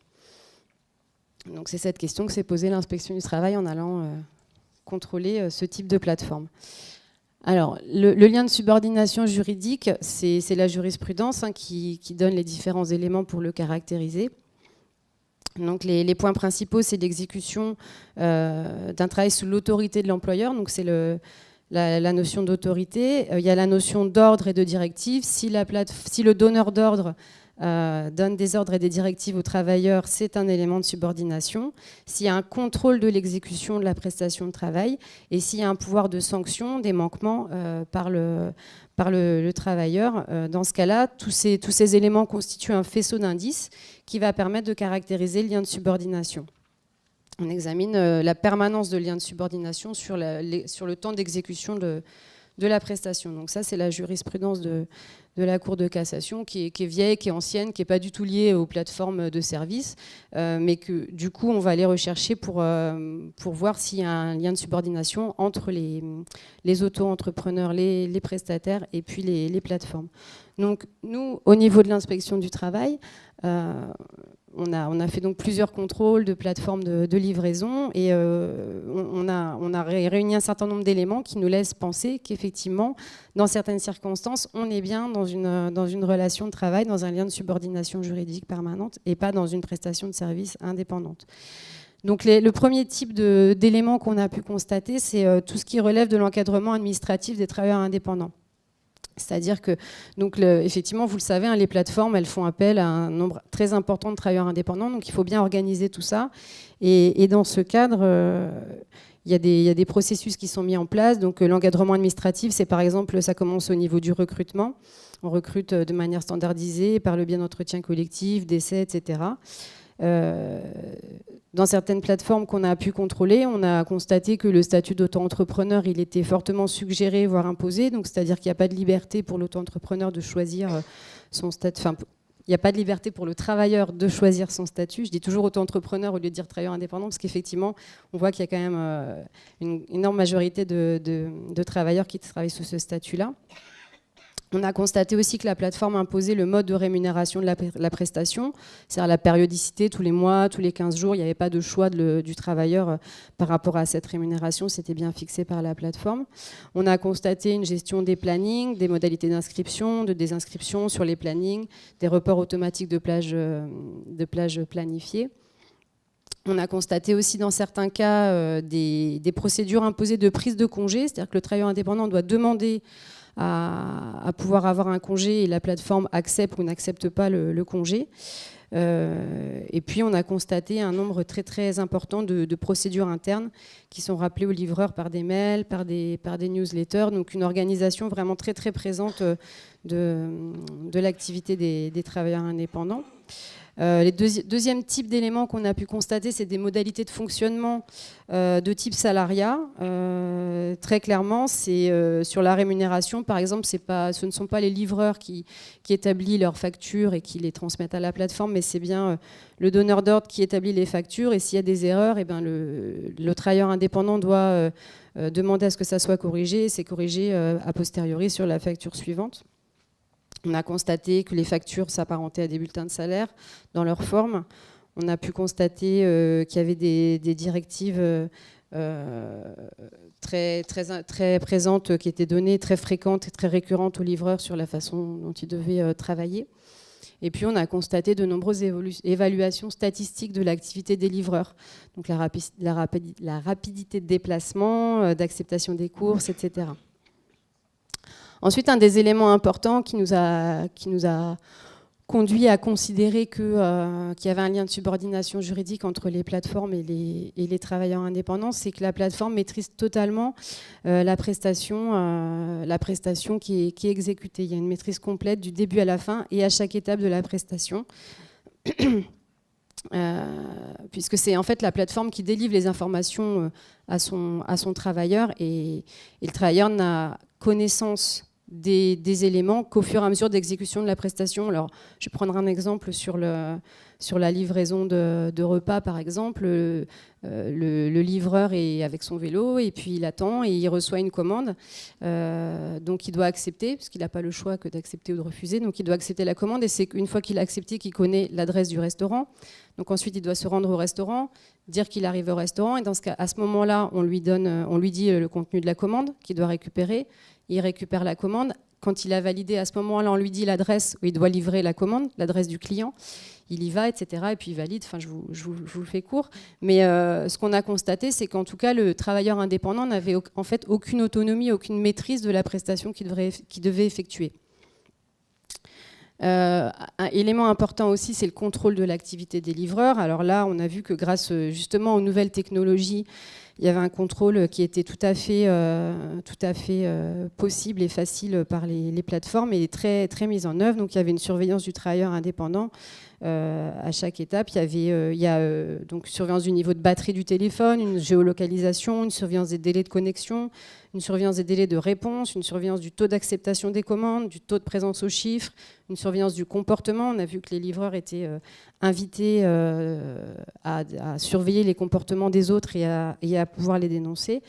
Speaker 4: Donc c'est cette question que s'est posée l'inspection du travail en allant contrôler ce type de plateforme. Alors, le lien de subordination juridique, c'est la jurisprudence qui donne les différents éléments pour le caractériser. Donc les points principaux, c'est l'exécution d'un travail sous l'autorité de l'employeur, donc c'est la notion d'autorité. Il y a la notion d'ordre et de directive. Si le donneur d'ordre donne des ordres et des directives aux travailleurs, c'est un élément de subordination. S'il y a un contrôle de l'exécution de la prestation de travail, et s'il y a un pouvoir de sanction des manquements par le travailleur, dans ce cas-là, tous ces éléments constituent un faisceau d'indices qui va permettre de caractériser le lien de subordination. On examine la permanence de lien de subordination sur le temps d'exécution de la prestation. Donc ça, c'est la jurisprudence de la Cour de cassation qui est vieille, qui est ancienne, qui n'est pas du tout liée aux plateformes de services, mais que du coup, on va aller rechercher pour voir s'il y a un lien de subordination entre les auto-entrepreneurs, les prestataires et puis les plateformes. Donc nous, au niveau de l'inspection du travail, on a fait donc plusieurs contrôles de plateformes de livraison, et on a réuni un certain nombre d'éléments qui nous laissent penser qu'effectivement, dans certaines circonstances, on est bien dans une relation de travail, dans un lien de subordination juridique permanente, et pas dans une prestation de service indépendante. Donc le premier type d'éléments qu'on a pu constater, c'est tout ce qui relève de l'encadrement administratif des travailleurs indépendants. C'est-à-dire que, donc, effectivement, vous le savez, hein, les plateformes, elles font appel à un nombre très important de travailleurs indépendants, donc il faut bien organiser tout ça. Et dans ce cadre, il y a des processus qui sont mis en place. Donc l'encadrement administratif, c'est par exemple, ça commence au niveau du recrutement. On recrute de manière standardisée par le biais d'entretiens collectifs, d'essais, etc. Dans certaines plateformes qu'on a pu contrôler, on a constaté que le statut d'auto-entrepreneur, il était fortement suggéré, voire imposé. Donc, c'est-à-dire qu'il n'y a pas de liberté pour l'auto-entrepreneur de choisir son statut. Enfin, il n'y a pas de liberté pour le travailleur de choisir son statut. Je dis toujours auto-entrepreneur au lieu de dire travailleur indépendant, parce qu'effectivement, on voit qu'il y a quand même une énorme majorité de travailleurs qui travaillent sous ce statut-là. On a constaté aussi que la plateforme imposait le mode de rémunération de la prestation, c'est-à-dire la périodicité, tous les mois, tous les 15 jours, il n'y avait pas de choix du travailleur par rapport à cette rémunération, c'était bien fixé par la plateforme. On a constaté une gestion des plannings, des modalités d'inscription, de désinscription sur les plannings, des reports automatiques de plages planifiées. On a constaté aussi dans certains cas des procédures imposées de prise de congé, c'est-à-dire que le travailleur indépendant doit demander à pouvoir avoir un congé et la plateforme accepte ou n'accepte pas le congé. Et puis on a constaté un nombre très très important de procédures internes qui sont rappelées aux livreurs par des mails, par des newsletters, donc une organisation vraiment très très présente de l'activité des travailleurs indépendants. Les deuxième type d'éléments qu'on a pu constater, c'est des modalités de fonctionnement de type salariat. Très clairement, c'est sur la rémunération, par exemple, ce ne sont pas les livreurs qui établissent leurs factures et qui les transmettent à la plateforme, mais c'est bien le donneur d'ordre qui établit les factures. Et s'il y a des erreurs, le travailleur indépendant doit demander à ce que ça soit corrigé, et c'est corrigé a posteriori sur la facture suivante. On a constaté que les factures s'apparentaient à des bulletins de salaire dans leur forme. On a pu constater qu'il y avait des directives très présentes qui étaient données, très fréquentes et très récurrentes aux livreurs sur la façon dont ils devaient travailler. Et puis on a constaté de nombreuses évaluations statistiques de l'activité des livreurs. Donc la rapidité de déplacement, d'acceptation des courses, etc. Ensuite, un des éléments importants qui nous a conduit à considérer qu'il y avait un lien de subordination juridique entre les plateformes et les travailleurs indépendants, c'est que la plateforme maîtrise totalement la prestation qui est exécutée. Il y a une maîtrise complète du début à la fin et à chaque étape de la prestation. Puisque c'est en fait la plateforme qui délivre les informations à son travailleur et le travailleur n'a connaissance des éléments qu'au fur et à mesure d'exécution de la prestation. Alors, je vais prendre un exemple sur la livraison de repas, par exemple. Le livreur est avec son vélo et puis il attend et il reçoit une commande. Donc, il doit accepter, parce qu'il n'a pas le choix que d'accepter ou de refuser. Donc, il doit accepter la commande et c'est une fois qu'il a accepté qu'il connaît l'adresse du restaurant. Donc, ensuite, il doit se rendre au restaurant, dire qu'il arrive au restaurant et à ce moment-là, on lui dit le contenu de la commande qu'il doit récupérer. Il récupère la commande. Quand il a validé, à ce moment-là, on lui dit l'adresse où il doit livrer la commande, l'adresse du client. Il y va, etc. Et puis il valide. Enfin, je vous le fais court. Mais ce qu'on a constaté, c'est qu'en tout cas, le travailleur indépendant n'avait en fait aucune autonomie, aucune maîtrise de la prestation qu'il devait effectuer. Un élément important aussi, c'est le contrôle de l'activité des livreurs. Alors là, on a vu que grâce justement aux nouvelles technologies, il y avait un contrôle qui était tout à fait possible et facile par les plateformes et très, très mis en œuvre. Donc il y avait une surveillance du travailleur indépendant à chaque étape. Il y a donc surveillance du niveau de batterie du téléphone, une géolocalisation, une surveillance des délais de connexion, une surveillance des délais de réponse, une surveillance du taux d'acceptation des commandes, du taux de présence aux chiffres, une surveillance du comportement. On a vu que les livreurs étaient invités à surveiller les comportements des autres et à pouvoir les dénoncer.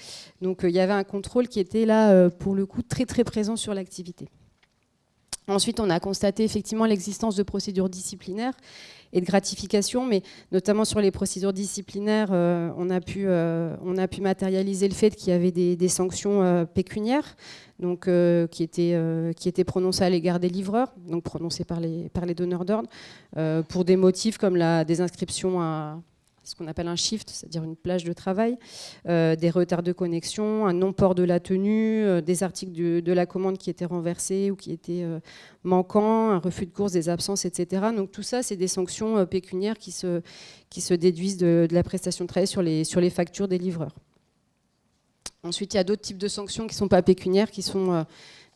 Speaker 4: Donc il y avait un contrôle qui était là, pour le coup, très très présent sur l'activité. Ensuite, on a constaté effectivement l'existence de procédures disciplinaires et de gratification, mais notamment sur les procédures disciplinaires, on a pu matérialiser le fait qu'il y avait des sanctions pécuniaires, donc qui étaient prononcées à l'égard des livreurs, donc prononcées par les donneurs d'ordre, pour des motifs comme la désinscription ce qu'on appelle un shift, c'est-à-dire une plage de travail, des retards de connexion, un non-port de la tenue, des articles de la commande qui étaient renversés ou qui étaient manquants, un refus de course, des absences, etc. Donc tout ça, c'est des sanctions pécuniaires qui se déduisent de la prestation de travail sur les factures des livreurs. Ensuite, il y a d'autres types de sanctions qui ne sont pas pécuniaires, qui sont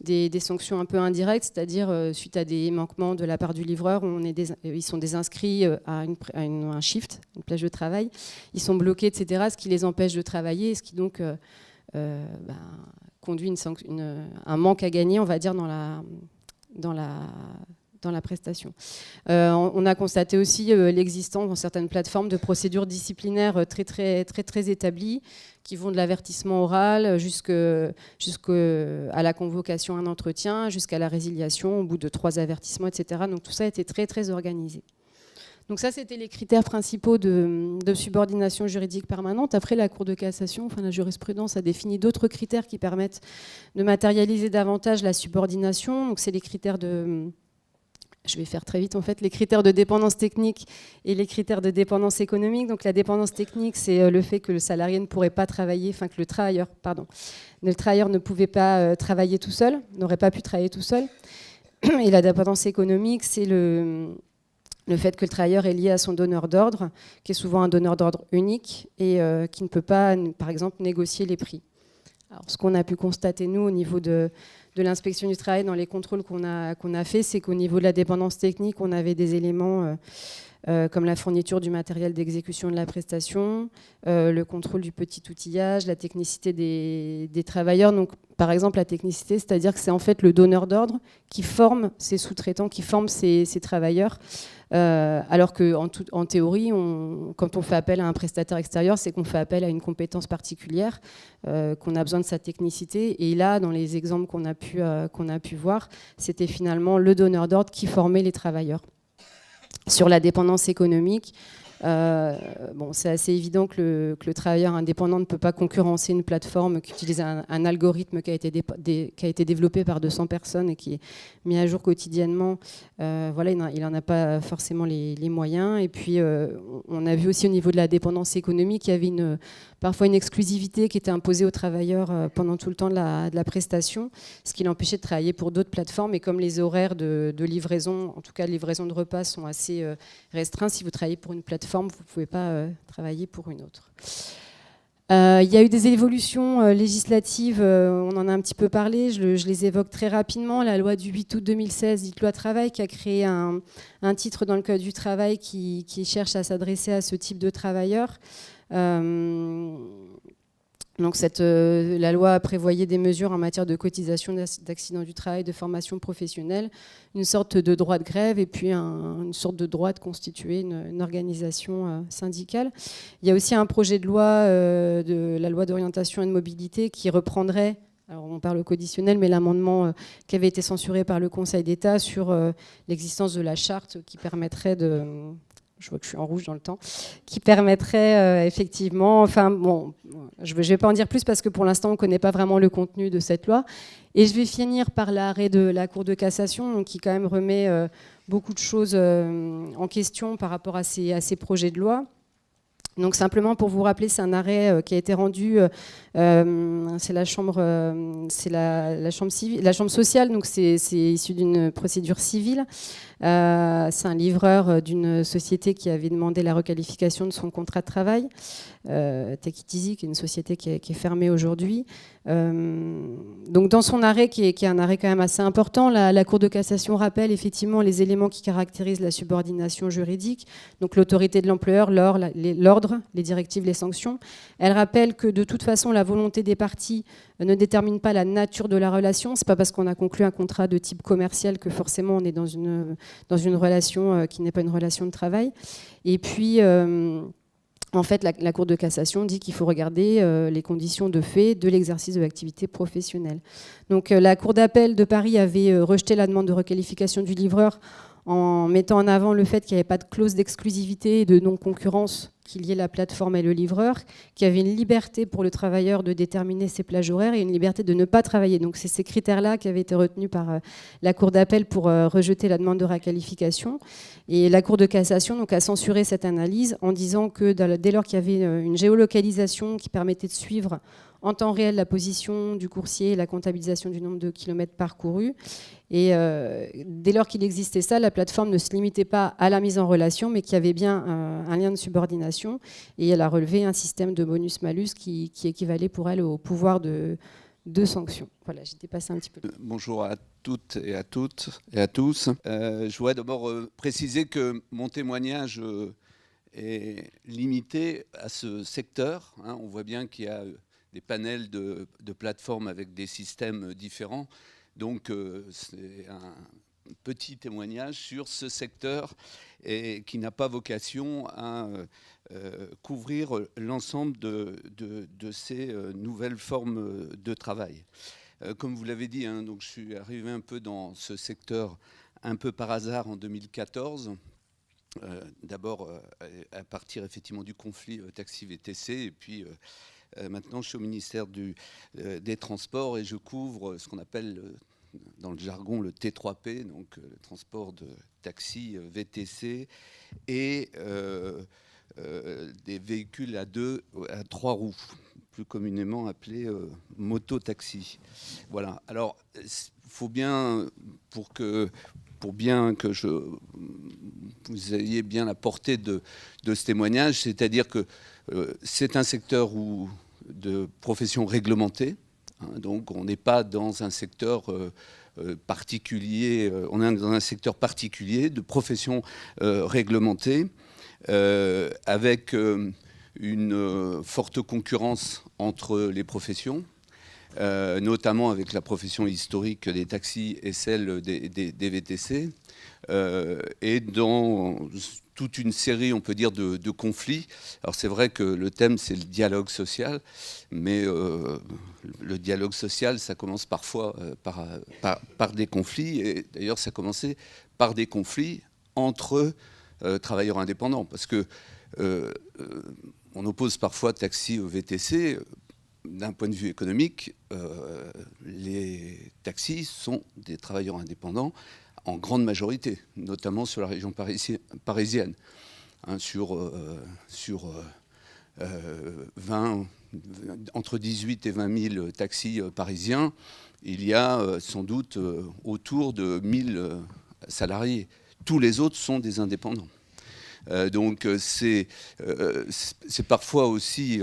Speaker 4: des sanctions un peu indirectes, c'est-à-dire suite à des manquements de la part du livreur, ils sont désinscrits à un shift, une plage de travail, ils sont bloqués, etc., ce qui les empêche de travailler, ce qui donc conduit un manque à gagner, on va dire, dans la prestation. On a constaté aussi l'existence dans certaines plateformes de procédures disciplinaires très établies qui vont de l'avertissement oral jusqu'à la convocation à un entretien, jusqu'à la résiliation au bout de 3 avertissements, etc. Donc tout ça a été très organisé. Donc ça, c'était les critères principaux de subordination juridique permanente. Après, la Cour de cassation, enfin la jurisprudence a défini d'autres critères qui permettent de matérialiser davantage la subordination. Donc c'est les critères je vais faire très vite en fait, les critères de dépendance technique et les critères de dépendance économique. Donc la dépendance technique, c'est le fait que le salarié ne pourrait pas travailler, enfin que le travailleur ne pouvait pas travailler tout seul, n'aurait pas pu travailler tout seul. Et la dépendance économique, c'est le fait que le travailleur est lié à son donneur d'ordre, qui est souvent un donneur d'ordre unique et qui ne peut pas, par exemple, négocier les prix. Alors, ce qu'on a pu constater, nous, au niveau de l'inspection du travail, dans les contrôles qu'on a fait, c'est qu'au niveau de la dépendance technique, on avait des éléments comme la fourniture du matériel d'exécution de la prestation, le contrôle du petit outillage, la technicité des travailleurs. Donc, par exemple, la technicité, c'est-à-dire que c'est en fait le donneur d'ordre qui forme ses sous-traitants, qui forme ses travailleurs. Alors qu'en théorie, quand on fait appel à un prestataire extérieur, c'est qu'on fait appel à une compétence particulière, qu'on a besoin de sa technicité. Et là, dans les exemples qu'on a pu voir, c'était finalement le donneur d'ordre qui formait les travailleurs. Sur la dépendance économique, c'est assez évident que le travailleur indépendant ne peut pas concurrencer une plateforme qui utilise un algorithme qui a été développé par 200 personnes et qui est mis à jour quotidiennement. Il n'en a pas forcément les moyens. Et puis, on a vu aussi au niveau de la dépendance économique qu'il y avait parfois une exclusivité qui était imposée aux travailleurs pendant tout le temps de la prestation, ce qui l'empêchait de travailler pour d'autres plateformes. Et comme les horaires de livraison, en tout cas de livraison de repas, sont assez restreints, si vous travaillez pour une plateforme, vous ne pouvez pas travailler pour une autre. Il y a eu des évolutions législatives, on en a un petit peu parlé, je les évoque très rapidement. La loi du 8 août 2016, dite loi travail, qui a créé un titre dans le Code du travail qui cherche à s'adresser à ce type de travailleurs. Donc la loi prévoyait des mesures en matière de cotisation d'accidents du travail, de formation professionnelle, une sorte de droit de grève et puis une sorte de droit de constituer une organisation syndicale. Il y a aussi un projet de loi, de la loi d'orientation et de mobilité, qui reprendrait, alors on parle au conditionnel, mais l'amendement qui avait été censuré par le Conseil d'État sur l'existence de la charte qui permettrait de... Je vois que je suis en rouge dans le temps, qui permettrait effectivement, je ne vais pas en dire plus parce que pour l'instant on ne connaît pas vraiment le contenu de cette loi. Et je vais finir par l'arrêt de la Cour de cassation, donc, qui quand même remet beaucoup de choses en question par rapport à ces projets de loi. Donc simplement pour vous rappeler, c'est un arrêt qui a été rendu, c'est la chambre sociale, donc c'est issu d'une procédure civile. C'est un livreur d'une société qui avait demandé la requalification de son contrat de travail, Take It Easy, qui est une société qui est fermée aujourd'hui. Donc dans son arrêt, qui est un arrêt quand même assez important, la Cour de cassation rappelle effectivement les éléments qui caractérisent la subordination juridique, donc l'autorité de l'employeur, l'ordre, les directives, les sanctions. Elle rappelle que de toute façon, la volonté des parties ne détermine pas la nature de la relation. C'est pas parce qu'on a conclu un contrat de type commercial que forcément on est dans une relation qui n'est pas une relation de travail. Et puis, en fait, la Cour de cassation dit qu'il faut regarder les conditions de fait de l'exercice de l'activité professionnelle. Donc, la Cour d'appel de Paris avait rejeté la demande de requalification du livreur en mettant en avant le fait qu'il n'y avait pas de clause d'exclusivité et de non-concurrence qu'il y ait la plateforme et le livreur, qu'il y avait une liberté pour le travailleur de déterminer ses plages horaires et une liberté de ne pas travailler. Donc c'est ces critères-là qui avaient été retenus par la Cour d'appel pour rejeter la demande de requalification. Et la Cour de cassation donc, a censuré cette analyse en disant que dès lors qu'il y avait une géolocalisation qui permettait de suivre en temps réel la position du coursier et la comptabilisation du nombre de kilomètres parcourus. Et dès lors qu'il existait ça, la plateforme ne se limitait pas à la mise en relation, mais qu'il y avait bien un lien de subordination. Et elle a relevé un système de bonus-malus qui équivalait pour elle au pouvoir de sanction. Voilà, j'ai dépassé un petit peu.
Speaker 5: Bonjour à toutes et à tous. Je voudrais d'abord préciser que mon témoignage est limité à ce secteur. On voit bien qu'il y a des panels de plateformes avec des systèmes différents. Donc, c'est un petit témoignage sur ce secteur et qui n'a pas vocation à couvrir l'ensemble de ces nouvelles formes de travail. Comme vous l'avez dit, donc je suis arrivé un peu dans ce secteur un peu par hasard en 2014. D'abord à partir effectivement du conflit taxi-VTC et puis maintenant je suis au ministère des Transports et je couvre ce qu'on appelle dans le jargon le T3P, donc le transport de taxi, VTC et des véhicules à 3 roues, plus communément appelés moto-taxi. Voilà. Alors, il faut bien, pour bien que vous ayez bien la portée de ce témoignage, c'est-à-dire que c'est un secteur de profession réglementée. Donc on n'est pas dans un secteur particulier, on est dans un secteur particulier de profession réglementée, avec une forte concurrence entre les professions, notamment avec la profession historique des taxis et celle des VTC, et dans toute une série, on peut dire, de conflits. Alors c'est vrai que le thème, c'est le dialogue social, mais le dialogue social, ça commence parfois par des conflits, et d'ailleurs ça a commencé par des conflits entre travailleurs indépendants, parce que on oppose parfois taxi au VTC. D'un point de vue économique, les taxis sont des travailleurs indépendants en grande majorité, notamment sur la région parisienne. Sur 20, entre 18 et 20 000 taxis parisiens, il y a sans doute autour de 1000 salariés. Tous les autres sont des indépendants. Donc c'est parfois aussi,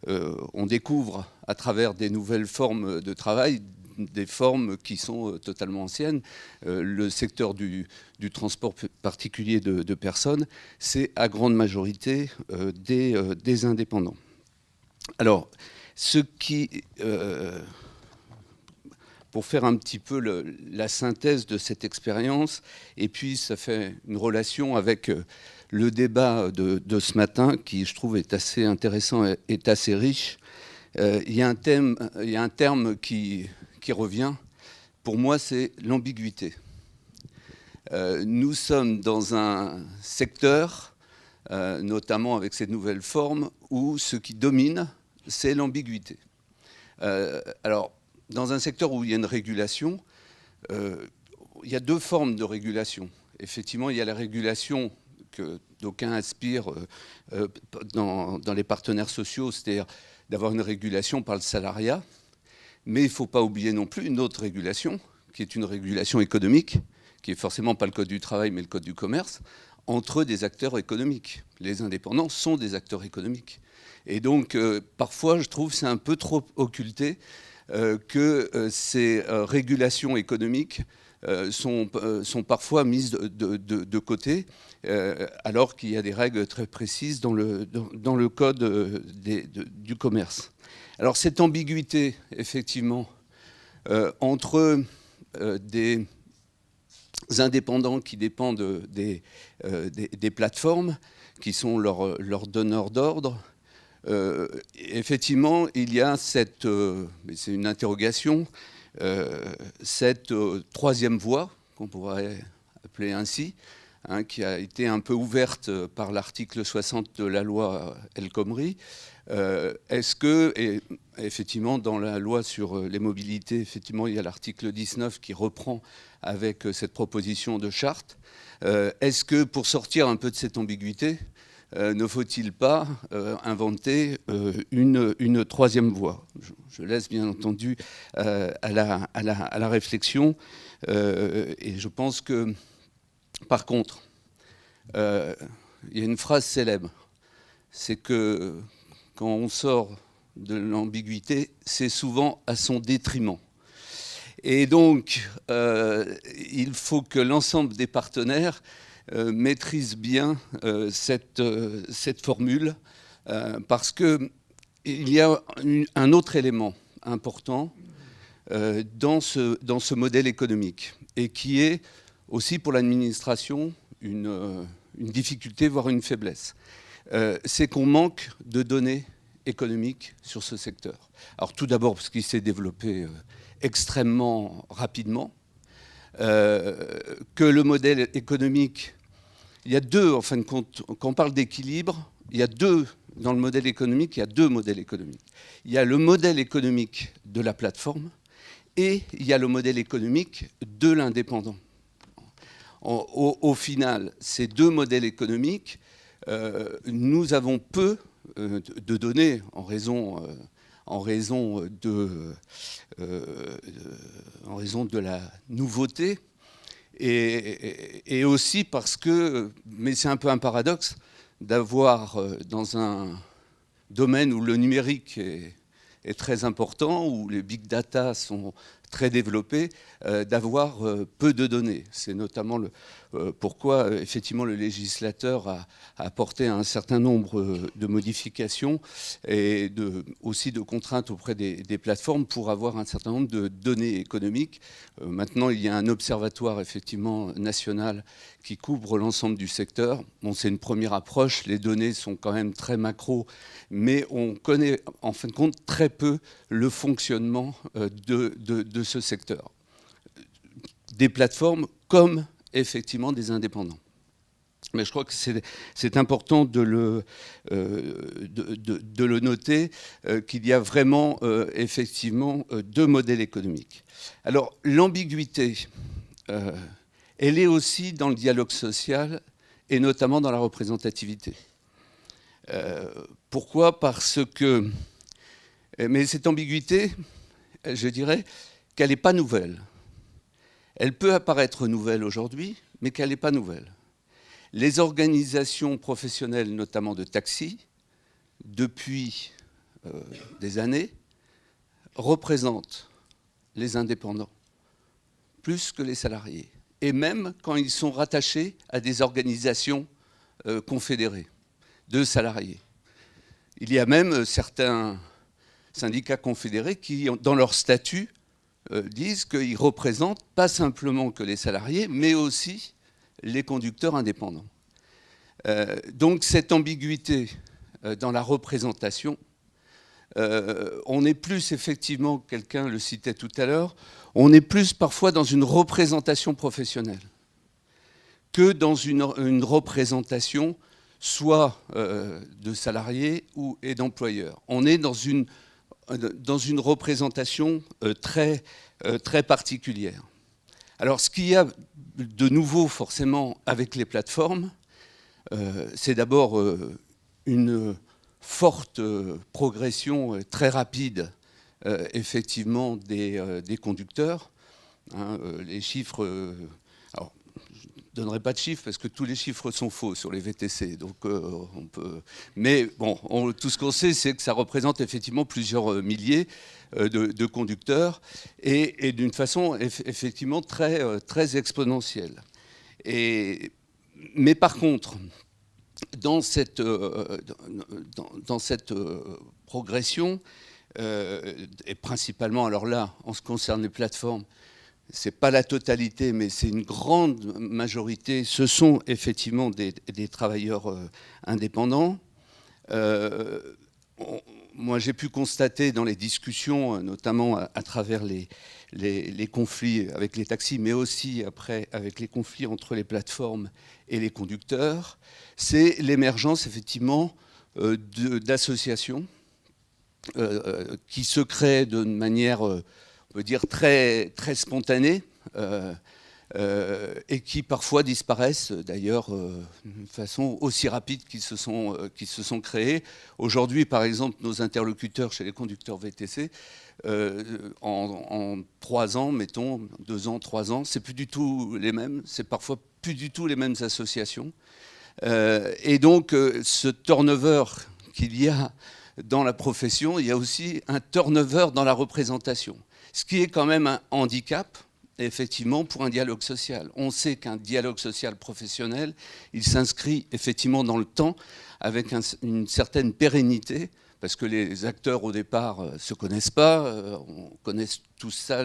Speaker 5: on découvre à travers des nouvelles formes de travail, des formes qui sont totalement anciennes. Le secteur du transport particulier de personnes, c'est à grande majorité des indépendants. Alors, pour faire un petit peu la synthèse de cette expérience, et puis ça fait une relation avec le débat de ce matin, qui je trouve est assez intéressant et est assez riche. Il y a un terme qui revient, pour moi, c'est l'ambiguïté. Nous sommes dans un secteur, notamment avec ces nouvelles formes, où ce qui domine, c'est l'ambiguïté. Alors, dans un secteur où il y a une régulation, il y a deux formes de régulation. Effectivement, il y a la régulation que d'aucuns aspirent dans les partenaires sociaux, c'est-à-dire d'avoir une régulation par le salariat. Mais il ne faut pas oublier non plus une autre régulation, qui est une régulation économique, qui n'est forcément pas le Code du travail, mais le Code du commerce, entre des acteurs économiques. Les indépendants sont des acteurs économiques. Et donc, parfois, je trouve que c'est un peu trop occulté que ces régulations économiques sont parfois mises de côté, alors qu'il y a des règles très précises dans le Code du commerce. Alors cette ambiguïté, effectivement, entre des indépendants qui dépendent des plateformes, qui sont leurs donneurs d'ordre, effectivement, il y a c'est une interrogation, cette troisième voie, qu'on pourrait appeler ainsi, qui a été un peu ouverte par l'article 60 de la loi El Khomri. Est-ce que, et effectivement, dans la loi sur les mobilités, effectivement, il y a l'article 19 qui reprend avec cette proposition de charte. Est-ce que, pour sortir un peu de cette ambiguïté, ne faut-il pas inventer une troisième voie? Je laisse bien entendu à la réflexion. Et je pense que, par contre, il y a une phrase célèbre, c'est que quand on sort de l'ambiguïté, c'est souvent à son détriment. Et donc, il faut que l'ensemble des partenaires maîtrisent bien cette formule, parce qu'il y a un autre élément important dans ce modèle économique, et qui est aussi pour l'administration une difficulté, voire une faiblesse. C'est qu'on manque de données économiques sur ce secteur. Alors tout d'abord parce qu'il s'est développé extrêmement rapidement, que le modèle économique, il y a deux, en fin de compte, quand on parle d'équilibre, il y a deux, dans le modèle économique, il y a deux modèles économiques. Il y a le modèle économique de la plateforme et il y a le modèle économique de l'indépendant. Au final, ces deux modèles économiques, nous avons peu de données en raison de la nouveauté et aussi parce que, mais c'est un peu un paradoxe, d'avoir dans un domaine où le numérique est très important, où les big data sont très développés, d'avoir peu de données. C'est notamment pourquoi effectivement le législateur a apporté un certain nombre de modifications et aussi de contraintes auprès des plateformes pour avoir un certain nombre de données économiques. Maintenant, il y a un observatoire effectivement national qui couvre l'ensemble du secteur. Bon, c'est une première approche, les données sont quand même très macro, mais on connaît en fin de compte très peu le fonctionnement de ce secteur. Des plateformes comme effectivement des indépendants. Mais je crois que c'est important de le noter, qu'il y a vraiment effectivement deux modèles économiques. Alors l'ambiguïté, elle est aussi dans le dialogue social et notamment dans la représentativité. Pourquoi ? Parce que, mais cette ambiguïté, je dirais qu'elle n'est pas nouvelle. Elle peut apparaître nouvelle aujourd'hui, mais qu'elle n'est pas nouvelle. Les organisations professionnelles, notamment de taxi, depuis des années, représentent les indépendants plus que les salariés, et même quand ils sont rattachés à des organisations confédérées de salariés. Il y a même certains syndicats confédérés qui, dans leur statut, disent qu'ils représentent pas simplement que les salariés, mais aussi les conducteurs indépendants. Donc cette ambiguïté dans la représentation, on est plus effectivement, quelqu'un le citait tout à l'heure, on est plus parfois dans une représentation professionnelle que dans une représentation soit de salariés et d'employeurs. On est dans une représentation très particulière. Alors, ce qu'il y a de nouveau, forcément, avec les plateformes, c'est d'abord une forte progression très rapide, effectivement, des conducteurs. Les chiffres... alors, je ne donnerai pas de chiffres parce que tous les chiffres sont faux sur les VTC. Donc, on peut... Mais bon, tout ce qu'on sait, c'est que ça représente effectivement plusieurs milliers de conducteurs et d'une façon effectivement très exponentielle. Mais par contre, dans cette progression, et principalement, alors là, en ce qui concerne les plateformes, ce n'est pas la totalité, mais c'est une grande majorité, ce sont effectivement des travailleurs indépendants. Moi, j'ai pu constater dans les discussions, notamment à travers les conflits avec les taxis, mais aussi après avec les conflits entre les plateformes et les conducteurs, c'est l'émergence effectivement d'associations qui se créent de manière, on peut dire, très, très spontanée, et qui parfois disparaissent d'ailleurs d'une façon aussi rapide qu'ils se sont créés. Aujourd'hui, par exemple, nos interlocuteurs chez les conducteurs VTC, en 3 ans, mettons, 2 ans, 3 ans, c'est plus du tout les mêmes, c'est parfois plus du tout les mêmes associations. Et donc, ce turnover qu'il y a dans la profession, il y a aussi un turnover dans la représentation, ce qui est quand même un handicap, effectivement, pour un dialogue social. On sait qu'un dialogue social professionnel, il s'inscrit effectivement dans le temps avec une certaine pérennité, parce que les acteurs au départ ne se connaissent pas, on connaît tout ça,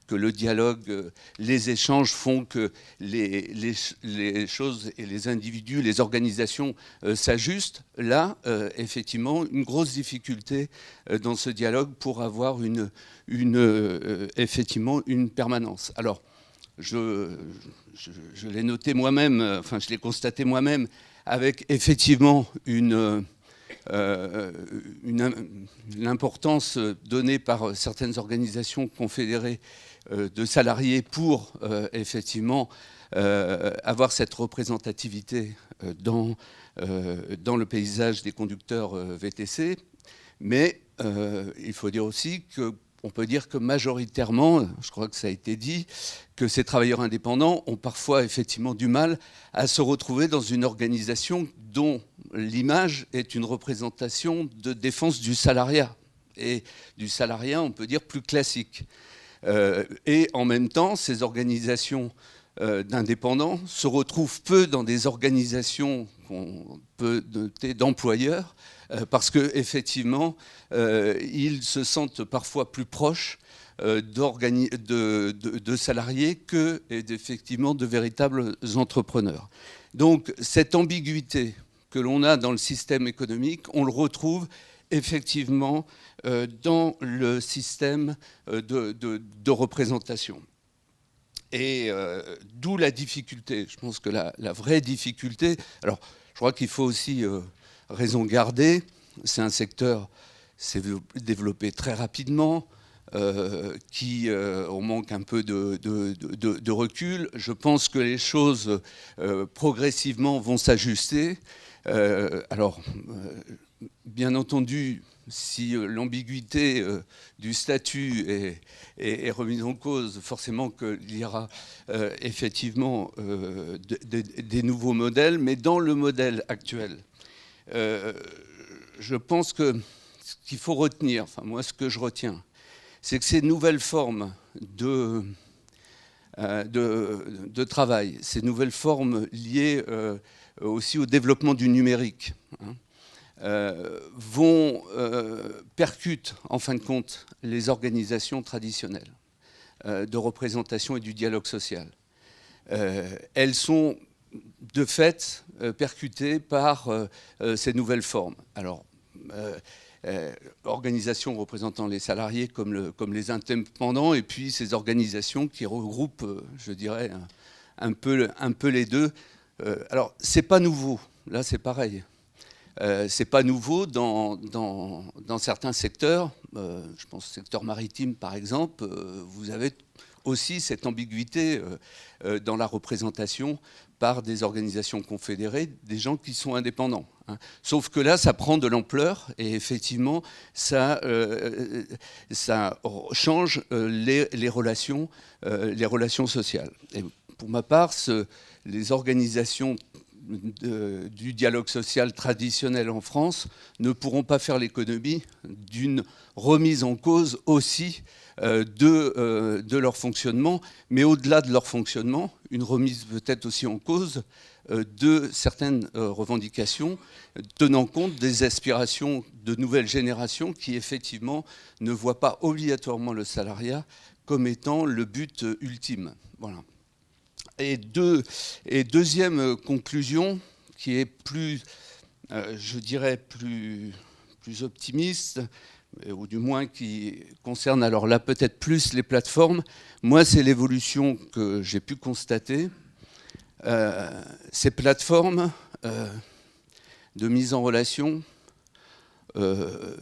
Speaker 5: que le dialogue, les échanges font que les choses et les individus, les organisations s'ajustent. Là, effectivement, une grosse difficulté dans ce dialogue pour avoir effectivement une permanence. Alors, je l'ai noté moi-même, enfin je l'ai constaté moi-même, avec effectivement l'importance donnée par certaines organisations confédérées de salariés pour effectivement avoir cette représentativité dans le paysage des conducteurs VTC. Mais il faut dire aussi qu'on peut dire que majoritairement, je crois que ça a été dit, que ces travailleurs indépendants ont parfois effectivement du mal à se retrouver dans une organisation dont l'image est une représentation de défense du salariat, et du salariat, on peut dire, plus classique. Et en même temps, ces organisations d'indépendants se retrouvent peu dans des organisations qu'on peut noter d'employeurs, parce qu'effectivement, ils se sentent parfois plus proches de salariés que effectivement de véritables entrepreneurs. Donc cette ambiguïté que l'on a dans le système économique, on le retrouve effectivement dans le système de représentation. Et d'où la difficulté. Je pense que la vraie difficulté... Alors, je crois qu'il faut aussi raison garder. C'est un secteur qui s'est développé très rapidement, on manque un peu de recul. Je pense que les choses progressivement vont s'ajuster. Alors, bien entendu, si l'ambiguïté du statut est remise en cause, forcément qu'il y aura effectivement des nouveaux modèles. Mais dans le modèle actuel, je pense que ce qu'il faut retenir, enfin moi ce que je retiens, c'est que ces nouvelles formes de travail, ces nouvelles formes liées aussi au développement du numérique, percutent en fin de compte les organisations traditionnelles de représentation et du dialogue social. Elles sont de fait percutées par ces nouvelles formes. Alors, organisations représentant les salariés comme les indépendants, et puis ces organisations qui regroupent, je dirais, un peu les deux. Alors, c'est pas nouveau. Là, c'est pareil. C'est pas nouveau dans certains secteurs. Je pense au secteur maritime, par exemple. Vous avez aussi cette ambiguïté dans la représentation par des organisations confédérées, des gens qui sont indépendants. Sauf que là, ça prend de l'ampleur et effectivement, ça change les relations sociales. Et pour ma part, les organisations du dialogue social traditionnel en France ne pourront pas faire l'économie d'une remise en cause aussi de leur fonctionnement, mais au-delà de leur fonctionnement, une remise peut-être aussi en cause de certaines revendications tenant compte des aspirations de nouvelles générations qui effectivement ne voient pas obligatoirement le salariat comme étant le but ultime. Voilà. Et deuxième conclusion, qui est plus, je dirais, plus optimiste, ou du moins qui concerne alors là peut-être plus les plateformes. Moi, c'est l'évolution que j'ai pu constater. Ces plateformes de mise en relation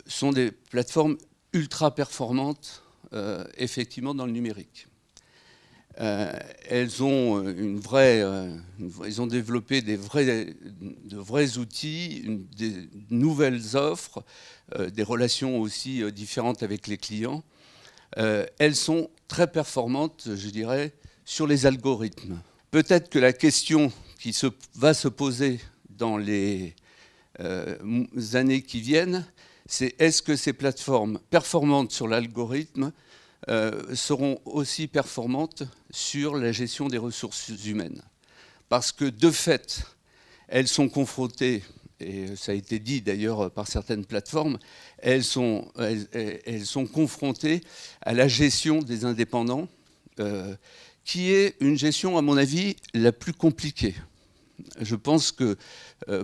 Speaker 5: sont des plateformes ultra performantes, effectivement, dans le numérique. Elles ont ils ont développé de vrais outils, des nouvelles offres, des relations aussi différentes avec les clients. Elles sont très performantes, je dirais, sur les algorithmes. Peut-être que la question qui va se poser dans les années qui viennent, c'est est-ce que ces plateformes performantes sur l'algorithme seront aussi performantes sur la gestion des ressources humaines. Parce que de fait, elles sont confrontées, et ça a été dit d'ailleurs par certaines plateformes, elles sont confrontées à la gestion des indépendants, qui est une gestion, à mon avis, la plus compliquée. Je pense que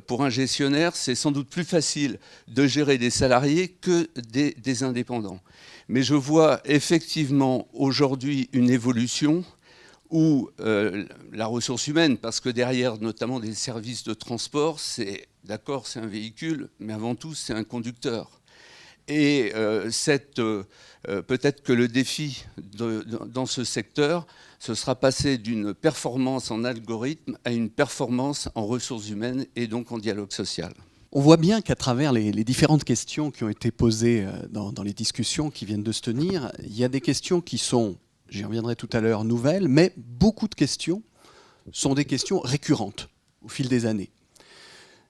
Speaker 5: pour un gestionnaire, c'est sans doute plus facile de gérer des salariés que des indépendants. Mais je vois effectivement aujourd'hui une évolution où la ressource humaine, parce que derrière notamment des services de transport, c'est un véhicule, mais avant tout c'est un conducteur. Et peut-être que le défi dans ce secteur, ce sera passer d'une performance en algorithme à une performance en ressources humaines et donc en dialogue social.
Speaker 6: On voit bien qu'à travers les différentes questions qui ont été posées dans les discussions qui viennent de se tenir, il y a des questions qui sont, j'y reviendrai tout à l'heure, nouvelles, mais beaucoup de questions sont des questions récurrentes au fil des années.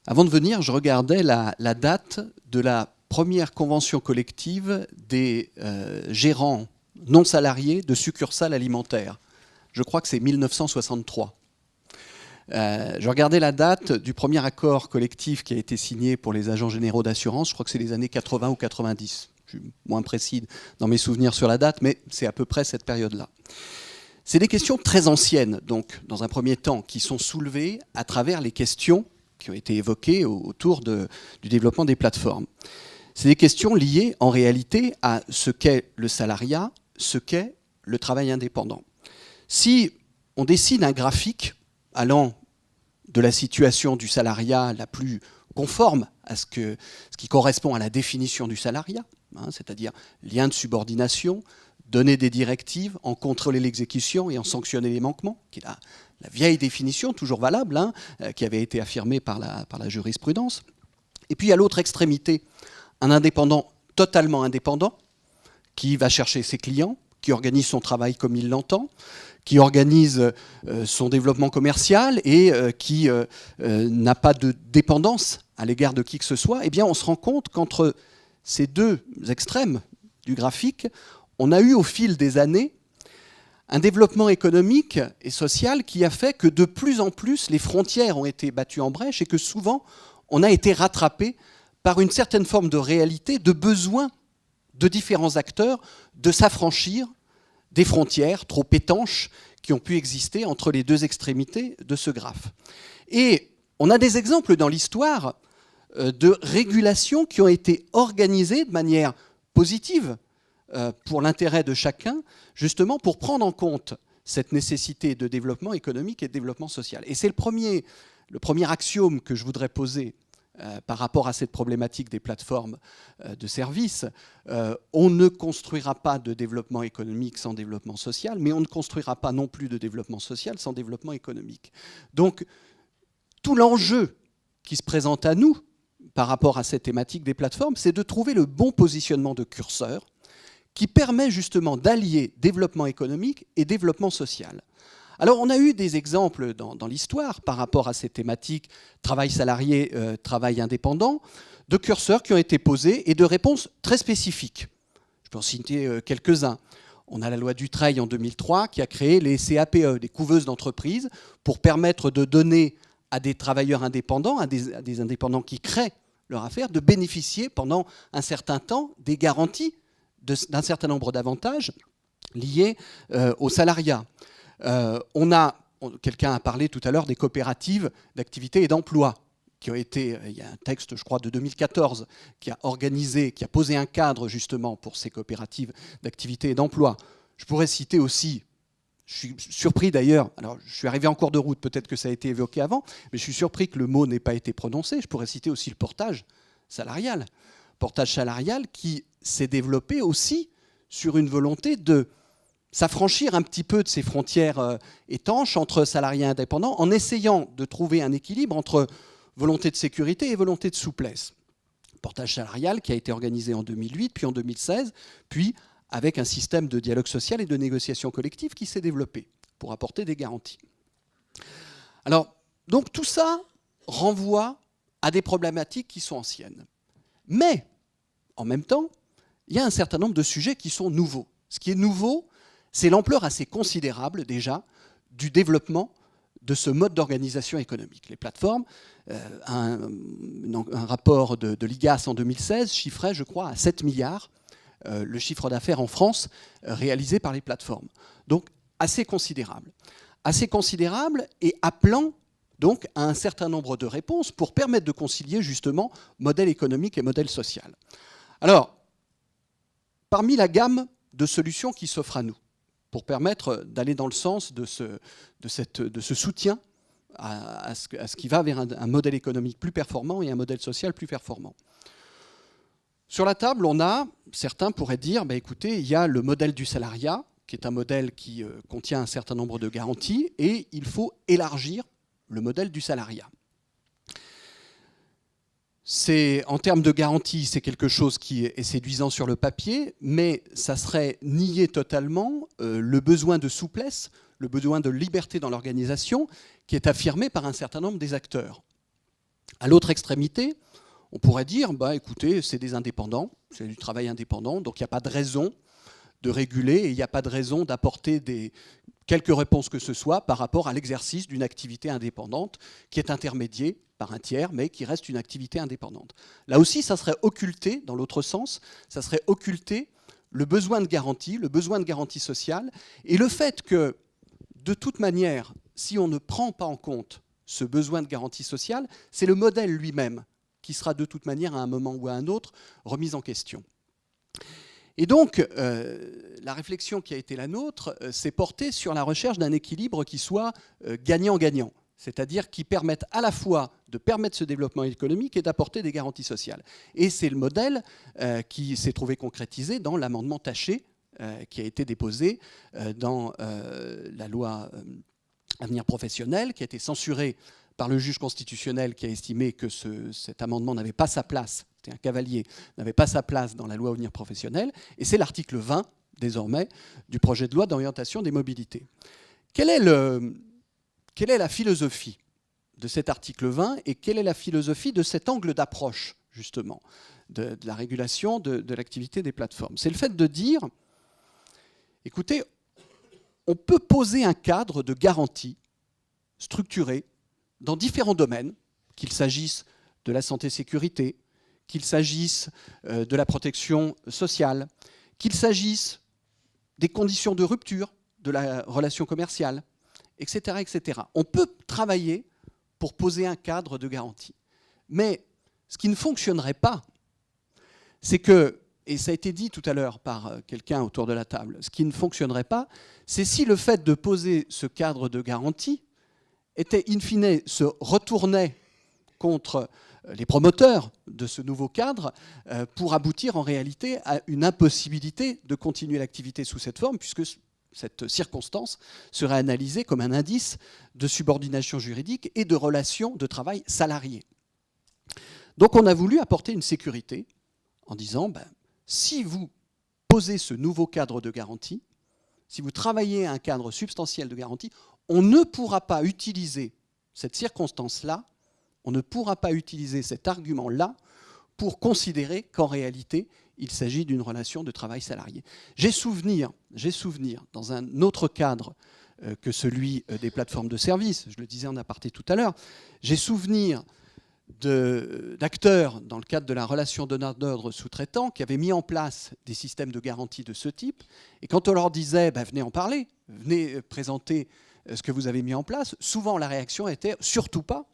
Speaker 6: Avant de venir, je regardais la date de la première convention collective des gérants non salariés de succursales alimentaires. Je crois que c'est 1963. Je regardais la date du premier accord collectif qui a été signé pour les agents généraux d'assurance. Je crois que c'est les années 80 ou 90. Je suis moins précis dans mes souvenirs sur la date, mais c'est à peu près cette période-là. C'est des questions très anciennes, donc, dans un premier temps, qui sont soulevées à travers les questions qui ont été évoquées autour du développement des plateformes. C'est des questions liées, en réalité, à ce qu'est le salariat, ce qu'est le travail indépendant. Si on dessine un graphique allant de la situation du salariat la plus conforme à ce qui correspond à la définition du salariat, c'est-à-dire lien de subordination, donner des directives, en contrôler l'exécution et en sanctionner les manquements, qui est la vieille définition, toujours valable, qui avait été affirmée par la jurisprudence. Et puis à l'autre extrémité, un indépendant totalement indépendant, qui va chercher ses clients, qui organise son travail comme il l'entend, qui organise son développement commercial et qui n'a pas de dépendance à l'égard de qui que ce soit, eh bien on se rend compte qu'entre ces deux extrêmes du graphique, on a eu au fil des années un développement économique et social qui a fait que de plus en plus les frontières ont été battues en brèche et que souvent on a été rattrapé par une certaine forme de réalité, de besoin de différents acteurs de s'affranchir des frontières trop étanches qui ont pu exister entre les deux extrémités de ce graphe. Et on a des exemples dans l'histoire de régulations qui ont été organisées de manière positive pour l'intérêt de chacun, justement pour prendre en compte cette nécessité de développement économique et de développement social. Et c'est le premier axiome que je voudrais poser par rapport à cette problématique des plateformes de services. On ne construira pas de développement économique sans développement social, mais on ne construira pas non plus de développement social sans développement économique. Donc, tout l'enjeu qui se présente à nous par rapport à cette thématique des plateformes, c'est de trouver le bon positionnement de curseur qui permet justement d'allier développement économique et développement social. Alors, on a eu des exemples dans l'histoire par rapport à ces thématiques travail salarié, travail indépendant, de curseurs qui ont été posés et de réponses très spécifiques. Je peux en citer quelques-uns. On a la loi Dutreil en 2003 qui a créé les CAPE, des couveuses d'entreprise, pour permettre de donner à des travailleurs indépendants, à des indépendants qui créent leur affaire, de bénéficier pendant un certain temps des garanties d'un certain nombre d'avantages liés au salariat. Quelqu'un a parlé tout à l'heure des coopératives d'activité et d'emploi. qui ont été, il y a un texte, je crois, de 2014, qui a posé un cadre justement pour ces coopératives d'activité et d'emploi. Je pourrais citer aussi, je suis surpris d'ailleurs, alors je suis arrivé en cours de route, peut-être que ça a été évoqué avant, mais je suis surpris que le mot n'ait pas été prononcé. Je pourrais citer aussi le portage salarial. Portage salarial qui s'est développé aussi sur une volonté de s'affranchir un petit peu de ces frontières étanches entre salariés et indépendants, en essayant de trouver un équilibre entre volonté de sécurité et volonté de souplesse. Portage salarial qui a été organisé en 2008, puis en 2016, puis avec un système de dialogue social et de négociation collective qui s'est développé pour apporter des garanties. Alors, donc tout ça renvoie à des problématiques qui sont anciennes. Mais, en même temps, il y a un certain nombre de sujets qui sont nouveaux. Ce qui est nouveau, c'est l'ampleur assez considérable, déjà, du développement de ce mode d'organisation économique. Les plateformes, un rapport de l'IGAS en 2016 chiffrait, je crois, à 7 milliards le chiffre d'affaires en France réalisé par les plateformes. Donc, assez considérable. Assez considérable et appelant donc à un certain nombre de réponses pour permettre de concilier justement modèle économique et modèle social. Alors, parmi la gamme de solutions qui s'offrent à nous, pour permettre d'aller dans le sens de ce soutien à ce qui va vers un modèle économique plus performant et un modèle social plus performant. Sur la table, on a, certains pourraient dire, écoutez, il y a le modèle du salariat, qui est un modèle qui contient un certain nombre de garanties, et il faut élargir le modèle du salariat. En termes de garantie, c'est quelque chose qui est séduisant sur le papier, mais ça serait nier totalement le besoin de souplesse, le besoin de liberté dans l'organisation qui est affirmé par un certain nombre des acteurs. À l'autre extrémité, on pourrait dire, écoutez, c'est des indépendants, c'est du travail indépendant, donc il n'y a pas de raison de réguler et il n'y a pas de raison d'apporter quelques réponses que ce soit par rapport à l'exercice d'une activité indépendante qui est intermédiée par un tiers, mais qui reste une activité indépendante. Là aussi, ça serait occulté, dans l'autre sens, ça serait occulter le besoin de garantie sociale, et le fait que, de toute manière, si on ne prend pas en compte ce besoin de garantie sociale, c'est le modèle lui-même qui sera de toute manière, à un moment ou à un autre, remis en question. Et donc, la réflexion qui a été la nôtre s'est portée sur la recherche d'un équilibre qui soit gagnant-gagnant, c'est-à-dire qui permette à la fois de permettre ce développement économique et d'apporter des garanties sociales. Et c'est le modèle qui s'est trouvé concrétisé dans l'amendement Taché, qui a été déposé dans la loi Avenir professionnel, qui a été censuré par le juge constitutionnel qui a estimé que cet amendement n'avait pas sa place, c'était un cavalier, n'avait pas sa place dans la loi Avenir professionnel, et c'est l'article 20, désormais, du projet de loi d'orientation des mobilités. Quelle est la philosophie de cet article 20 et quelle est la philosophie de cet angle d'approche, justement, de la régulation de l'activité des plateformes? C'est le fait de dire, écoutez, on peut poser un cadre de garantie structuré dans différents domaines, qu'il s'agisse de la santé-sécurité, qu'il s'agisse de la protection sociale, qu'il s'agisse des conditions de rupture de la relation commerciale, etc., etc. On peut travailler pour poser un cadre de garantie. Mais ce qui ne fonctionnerait pas, c'est que, et ça a été dit tout à l'heure par quelqu'un autour de la table, ce qui ne fonctionnerait pas, c'est si le fait de poser ce cadre de garantie était, in fine, se retournait contre les promoteurs de ce nouveau cadre pour aboutir en réalité à une impossibilité de continuer l'activité sous cette forme, puisque cette circonstance serait analysée comme un indice de subordination juridique et de relation de travail salarié. Donc on a voulu apporter une sécurité en disant, si vous posez ce nouveau cadre de garantie, si vous travaillez à un cadre substantiel de garantie, on ne pourra pas utiliser cette circonstance-là, on ne pourra pas utiliser cet argument-là pour considérer qu'en réalité, il s'agit d'une relation de travail salarié. J'ai souvenir, dans un autre cadre que celui des plateformes de services, je le disais en aparté tout à l'heure, j'ai souvenir d'acteurs dans le cadre de la relation donneur-d'ordre sous-traitant qui avaient mis en place des systèmes de garantie de ce type. Et quand on leur disait venez en parler, venez présenter ce que vous avez mis en place, souvent la réaction était surtout pas,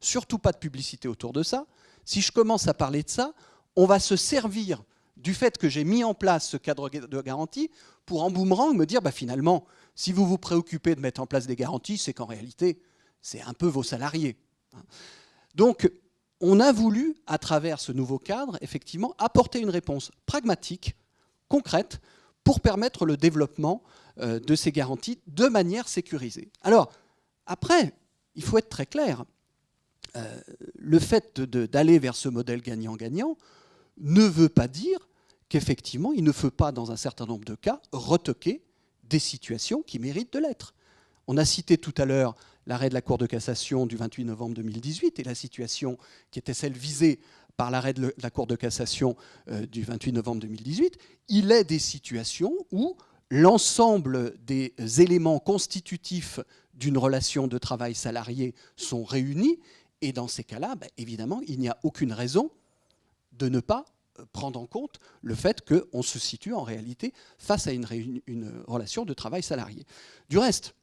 Speaker 6: surtout pas de publicité autour de ça. Si je commence à parler de ça, on va se servir du fait que j'ai mis en place ce cadre de garantie pour, en boomerang, me dire finalement, si vous vous préoccupez de mettre en place des garanties, c'est qu'en réalité, c'est un peu vos salariés. Donc, on a voulu, à travers ce nouveau cadre, effectivement, apporter une réponse pragmatique, concrète, pour permettre le développement de ces garanties de manière sécurisée. Alors, après, il faut être très clair. Le fait d'aller vers ce modèle gagnant-gagnant ne veut pas dire qu'effectivement, il ne faut pas, dans un certain nombre de cas, retoquer des situations qui méritent de l'être. On a cité tout à l'heure l'arrêt de la Cour de cassation du 28 novembre 2018 et la situation qui était celle visée par l'arrêt de la Cour de cassation du 28 novembre 2018. Il est des situations où l'ensemble des éléments constitutifs d'une relation de travail salarié sont réunis. Et dans ces cas-là, évidemment, il n'y a aucune raison de ne pas prendre en compte le fait qu'on se situe en réalité face à une relation de travail salarié. Du reste,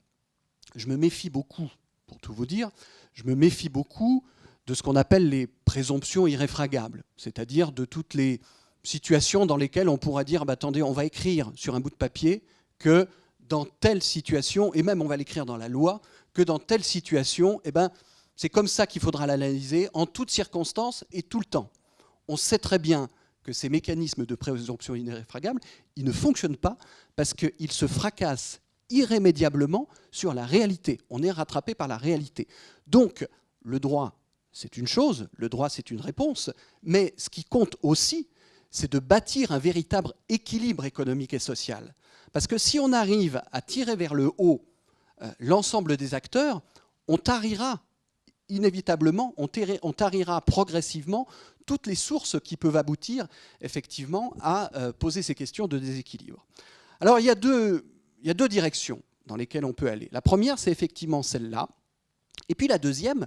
Speaker 6: je me méfie beaucoup, pour tout vous dire, je me méfie beaucoup de ce qu'on appelle les présomptions irréfragables, c'est-à-dire de toutes les situations dans lesquelles on pourra dire attendez, on va écrire sur un bout de papier que dans telle situation, et même on va l'écrire dans la loi, que dans telle situation, c'est comme ça qu'il faudra l'analyser en toutes circonstances et tout le temps. On sait très bien que ces mécanismes de présomption irréfragable, ils ne fonctionnent pas parce qu'ils se fracassent irrémédiablement sur la réalité. On est rattrapé par la réalité. Donc, le droit, c'est une chose, le droit, c'est une réponse, mais ce qui compte aussi, c'est de bâtir un véritable équilibre économique et social. Parce que si on arrive à tirer vers le haut l'ensemble des acteurs, on tarira inévitablement, on tarira progressivement toutes les sources qui peuvent aboutir effectivement à poser ces questions de déséquilibre. Alors il y a deux directions dans lesquelles on peut aller. La première, c'est effectivement celle-là. Et puis la deuxième,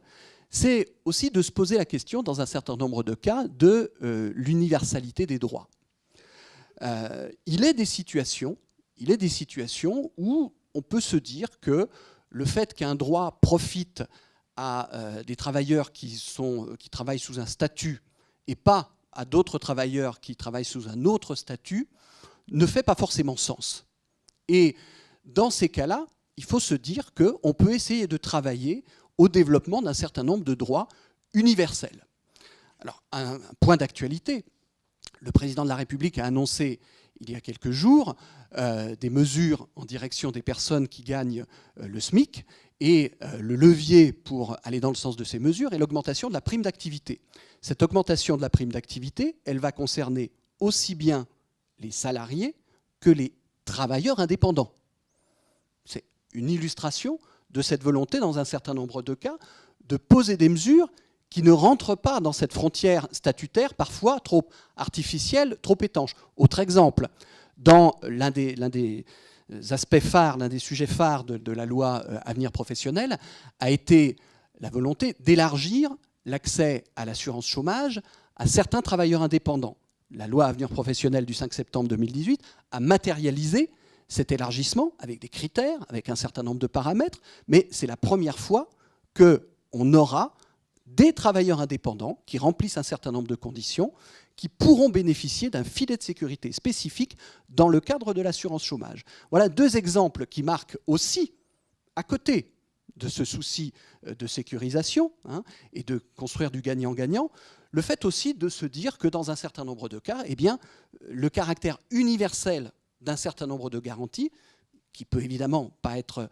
Speaker 6: c'est aussi de se poser la question, dans un certain nombre de cas, de l'universalité des droits. Il est des situations où on peut se dire que le fait qu'un droit profite à des travailleurs qui travaillent sous un statut et pas à d'autres travailleurs qui travaillent sous un autre statut ne fait pas forcément sens. Et dans ces cas-là, il faut se dire qu'on peut essayer de travailler au développement d'un certain nombre de droits universels. Alors, un point d'actualité, le président de la République a annoncé il y a quelques jours des mesures en direction des personnes qui gagnent le SMIC, et le levier pour aller dans le sens de ces mesures est l'augmentation de la prime d'activité. Cette augmentation de la prime d'activité, elle va concerner aussi bien les salariés que les travailleurs indépendants. C'est une illustration de cette volonté, dans un certain nombre de cas, de poser des mesures qui ne rentrent pas dans cette frontière statutaire, parfois trop artificielle, trop étanche. Autre exemple, dans l'un des aspects phares, l'un des sujets phares de la loi Avenir professionnel, a été la volonté d'élargir l'accès à l'assurance chômage à certains travailleurs indépendants. La loi Avenir professionnel du 5 septembre 2018 a matérialisé cet élargissement avec des critères, avec un certain nombre de paramètres, mais c'est la première fois qu'on aura des travailleurs indépendants qui remplissent un certain nombre de conditions, qui pourront bénéficier d'un filet de sécurité spécifique dans le cadre de l'assurance chômage. Voilà deux exemples qui marquent aussi, à côté de ce souci de sécurisation et de construire du gagnant-gagnant, le fait aussi de se dire que dans un certain nombre de cas, le caractère universel d'un certain nombre de garanties, qui peut évidemment pas être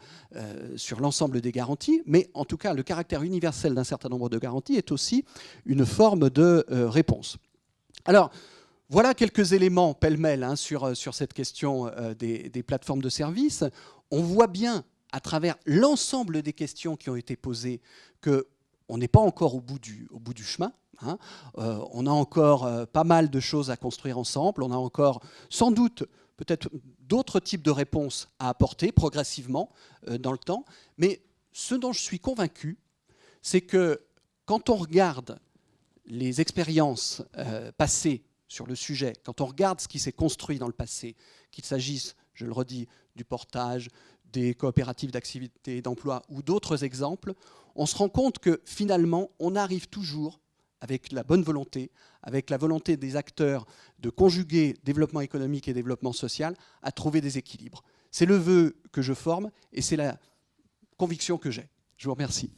Speaker 6: sur l'ensemble des garanties, mais en tout cas le caractère universel d'un certain nombre de garanties est aussi une forme de réponse. Alors, voilà quelques éléments pêle-mêle sur cette question des plateformes de services. On voit bien, à travers l'ensemble des questions qui ont été posées, qu'on n'est pas encore au bout du chemin. On a encore pas mal de choses à construire ensemble. On a encore, sans doute, peut-être d'autres types de réponses à apporter progressivement dans le temps. Mais ce dont je suis convaincu, c'est que quand on regarde les expériences passées sur le sujet, quand on regarde ce qui s'est construit dans le passé, qu'il s'agisse, je le redis, du portage, des coopératives d'activité et d'emploi ou d'autres exemples, on se rend compte que finalement, on arrive toujours, avec la bonne volonté, avec la volonté des acteurs de conjuguer développement économique et développement social, à trouver des équilibres. C'est le vœu que je forme et c'est la conviction que j'ai. Je vous remercie.